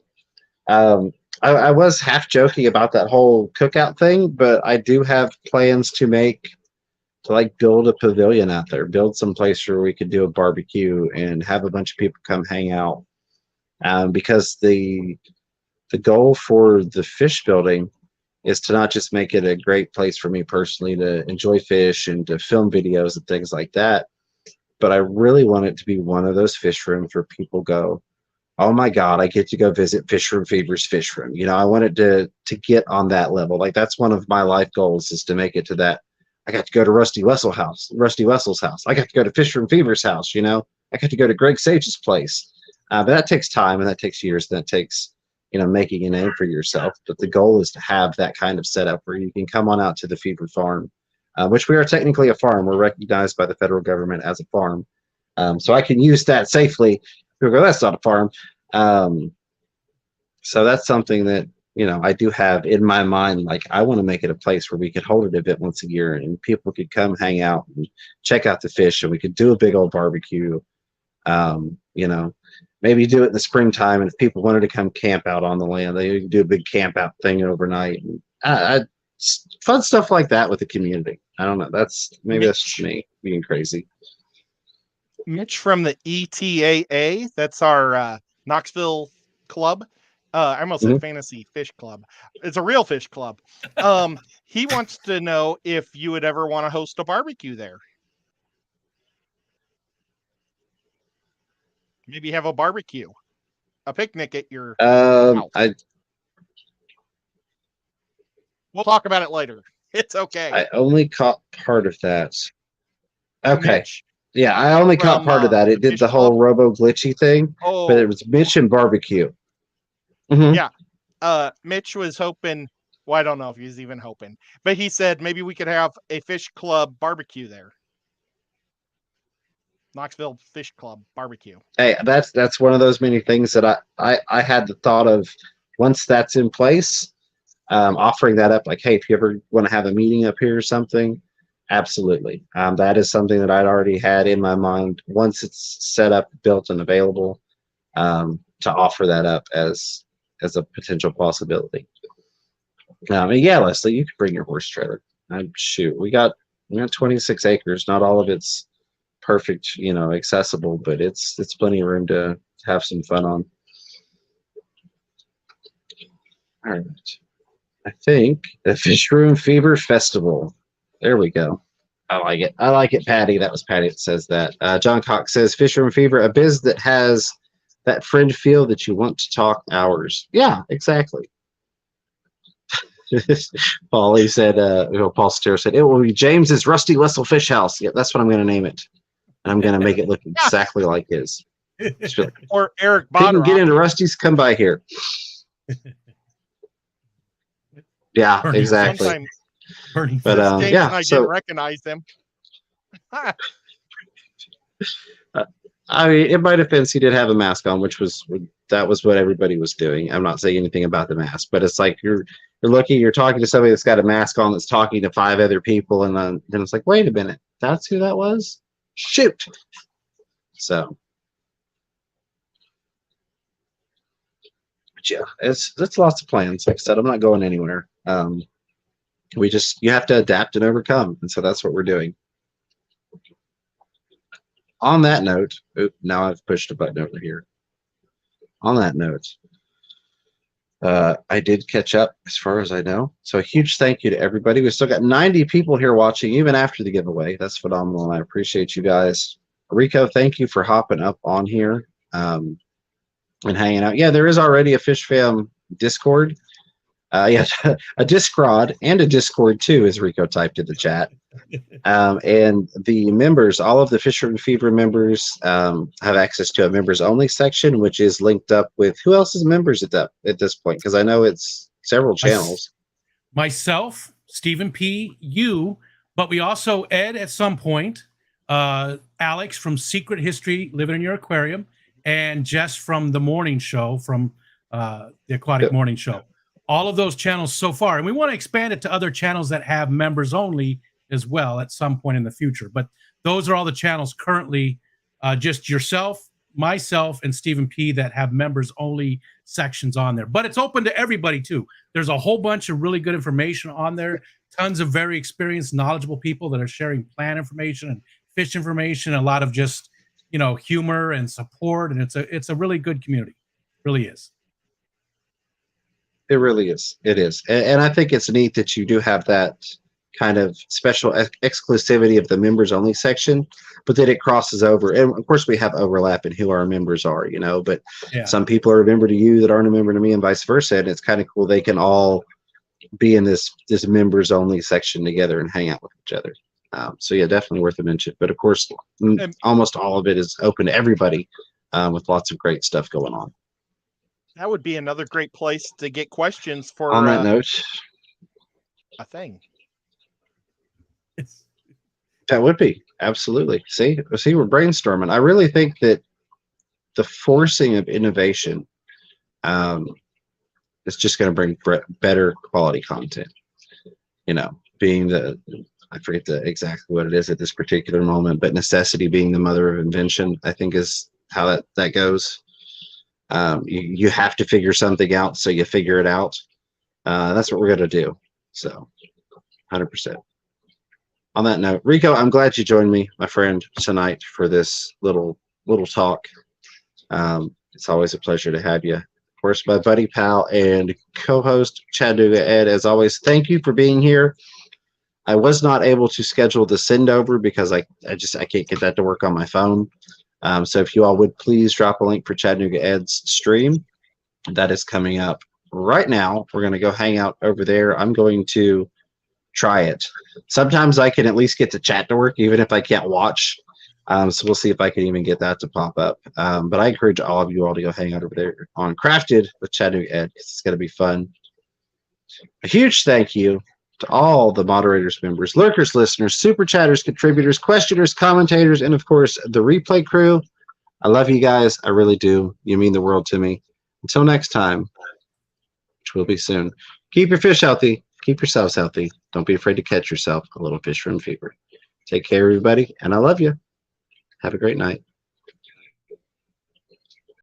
I was half joking about that whole cookout thing, but I do have plans to like build a pavilion out there, build some place where we could do a barbecue and have a bunch of people come hang out. Because the goal for the fish building is to not just make it a great place for me personally to enjoy fish and to film videos and things like that, but I really want it to be one of those fish rooms where people go, oh my God, I get to go visit Fish Room Fever's fish room. You know, I want it to get on that level. Like that's one of my life goals is to make it to that. I got to go to Rusty Wessel's house. I got to go to Fish Room Fever's house, you know. I got to go to Greg Sage's place. But that takes time and that takes years and that takes, you know, making a name for yourself. But the goal is to have that kind of setup where you can come on out to the Fever Farm, which we are technically a farm. We're recognized by the federal government as a farm. So I can use that safely. People go, that's not a farm. So that's something that, you know, I do have in my mind. Like I want to make it a place where we could hold an event once a year and people could come hang out and check out the fish and we could do a big old barbecue. You know, maybe do it in the springtime. And if people wanted to come camp out on the land, they could do a big camp out thing overnight. And, fun stuff like that with the community. I don't know. That's just me being crazy. Mitch from the ETAA, that's our Knoxville club. I almost said Fantasy Fish Club. It's a real fish club. He wants to know if you would ever want to host a barbecue there. Maybe have a barbecue, a picnic at your house. We'll talk about it later. It's okay. I only caught part of that. Okay. Mitch. Yeah, I only caught part of that. It did the whole robo glitchy thing, but it was Mitch and barbecue. Mm-hmm. Yeah. Mitch was hoping, well, I don't know if he's even hoping, but he said maybe we could have a fish club barbecue there. Knoxville Fish Club barbecue. Hey, that's one of those many things that I had the thought of once that's in place, offering that up like, hey, if you ever want to have a meeting up here or something, absolutely. That is something that I'd already had in my mind once it's set up, built, and available, to offer that up as a potential possibility. And yeah, Leslie, you can bring your horse trailer. Shoot, we got 26 acres. Not all of it's perfect, you know, accessible, but it's plenty of room to have some fun on. All right. I think the Fish Room Fever Festival. There we go. I like it. I like it, Patty. That was Patty that says that. John Cox says, Fish Room Fever, a biz that has that fringe feel that you want to talk hours. Yeah, exactly. Paul said, Paul Sterr said, it will be James's Rusty Wessel Fish House. Yeah, that's what I'm going to name it. And I'm going to make it look exactly like his. Or Eric Bodrock. If you can get into Rusty's, come by here. Yeah, exactly. But James yeah, and I didn't recognize them. I mean, in my defense, he did have a mask on, that was what everybody was doing. I'm not saying anything about the mask, but it's like you're talking to somebody that's got a mask on that's talking to 5 other people, and then it's like, wait a minute, that's who that was? Shoot. So, but yeah, it's lots of plans. Like I said, I'm not going anywhere. You have to adapt and overcome, and so that's what we're doing. On that note, now I've pushed a button over here. On that note, I did catch up as far as I know. So a huge thank you to everybody. We've still got 90 people here watching, even after the giveaway. That's phenomenal. I appreciate you guys. Rico, thank you for hopping up on here and hanging out. Yeah, there is already a Fish Fam Discord. Yeah, a Discord and a Discord too, as Rico typed in the chat. And the members, all of the Fish Room Fever members, have access to a members only section, which is linked up with who else is members at this point? Because I know it's several channels. Myself, Stephen P, you, but we also Ed at some point, Alex from Secret History Living in Your Aquarium, and Jess from the morning show, from the Aquatic Morning Show. All of those channels so far. And we want to expand it to other channels that have members only as well at some point in the future. But those are all the channels currently, just yourself, myself, and Stephen P. that have members only sections on there. But it's open to everybody too. There's a whole bunch of really good information on there. Tons of very experienced, knowledgeable people that are sharing plant information and fish information, a lot of just, you know, humor and support. And it's a really good community. It really is. It really is. It is. And I think it's neat that you do have that kind of special exclusivity of the members only section, but that it crosses over. And of course we have overlap in who our members are, you know, but some people are a member to you that aren't a member to me and vice versa. And it's kind of cool. They can all be in this members only section together and hang out with each other. So yeah, definitely worth a mention. But of course, almost all of it is open to everybody, with lots of great stuff going on. That would be another great place to get questions for. On that note, a thing. That would be absolutely. See, we're brainstorming. I really think that the forcing of innovation is just going to bring better quality content. You know, being I forget exactly what it is at this particular moment, but necessity being the mother of invention, I think is how that goes. You have to figure something out, so you figure it out. That's what we're going to do. So 100%. On that note, Rico, I'm glad you joined me, my friend, tonight for this little talk. It's always a pleasure to have you. Of course, my buddy, pal, and co-host, Chattanooga Ed, as always, thank you for being here. I was not able to schedule the send over because I can't get that to work on my phone. So if you all would please drop a link for Chattanooga Ed's stream, that is coming up right now. We're going to go hang out over there. I'm going to try it. Sometimes I can at least get the chat to work, even if I can't watch. So we'll see if I can even get that to pop up. But I encourage all of you all to go hang out over there on Crafted with Chattanooga Ed, because it's going to be fun. A huge thank you to all the moderators, members, lurkers, listeners, super chatters, contributors, questioners, commentators, and of course the replay crew. I love you guys. I really do. You mean the world to me. Until next time, which will be soon, keep your fish healthy. Keep yourselves healthy. Don't be afraid to catch yourself a little fish room fever. Take care, everybody, and I love you. Have a great night.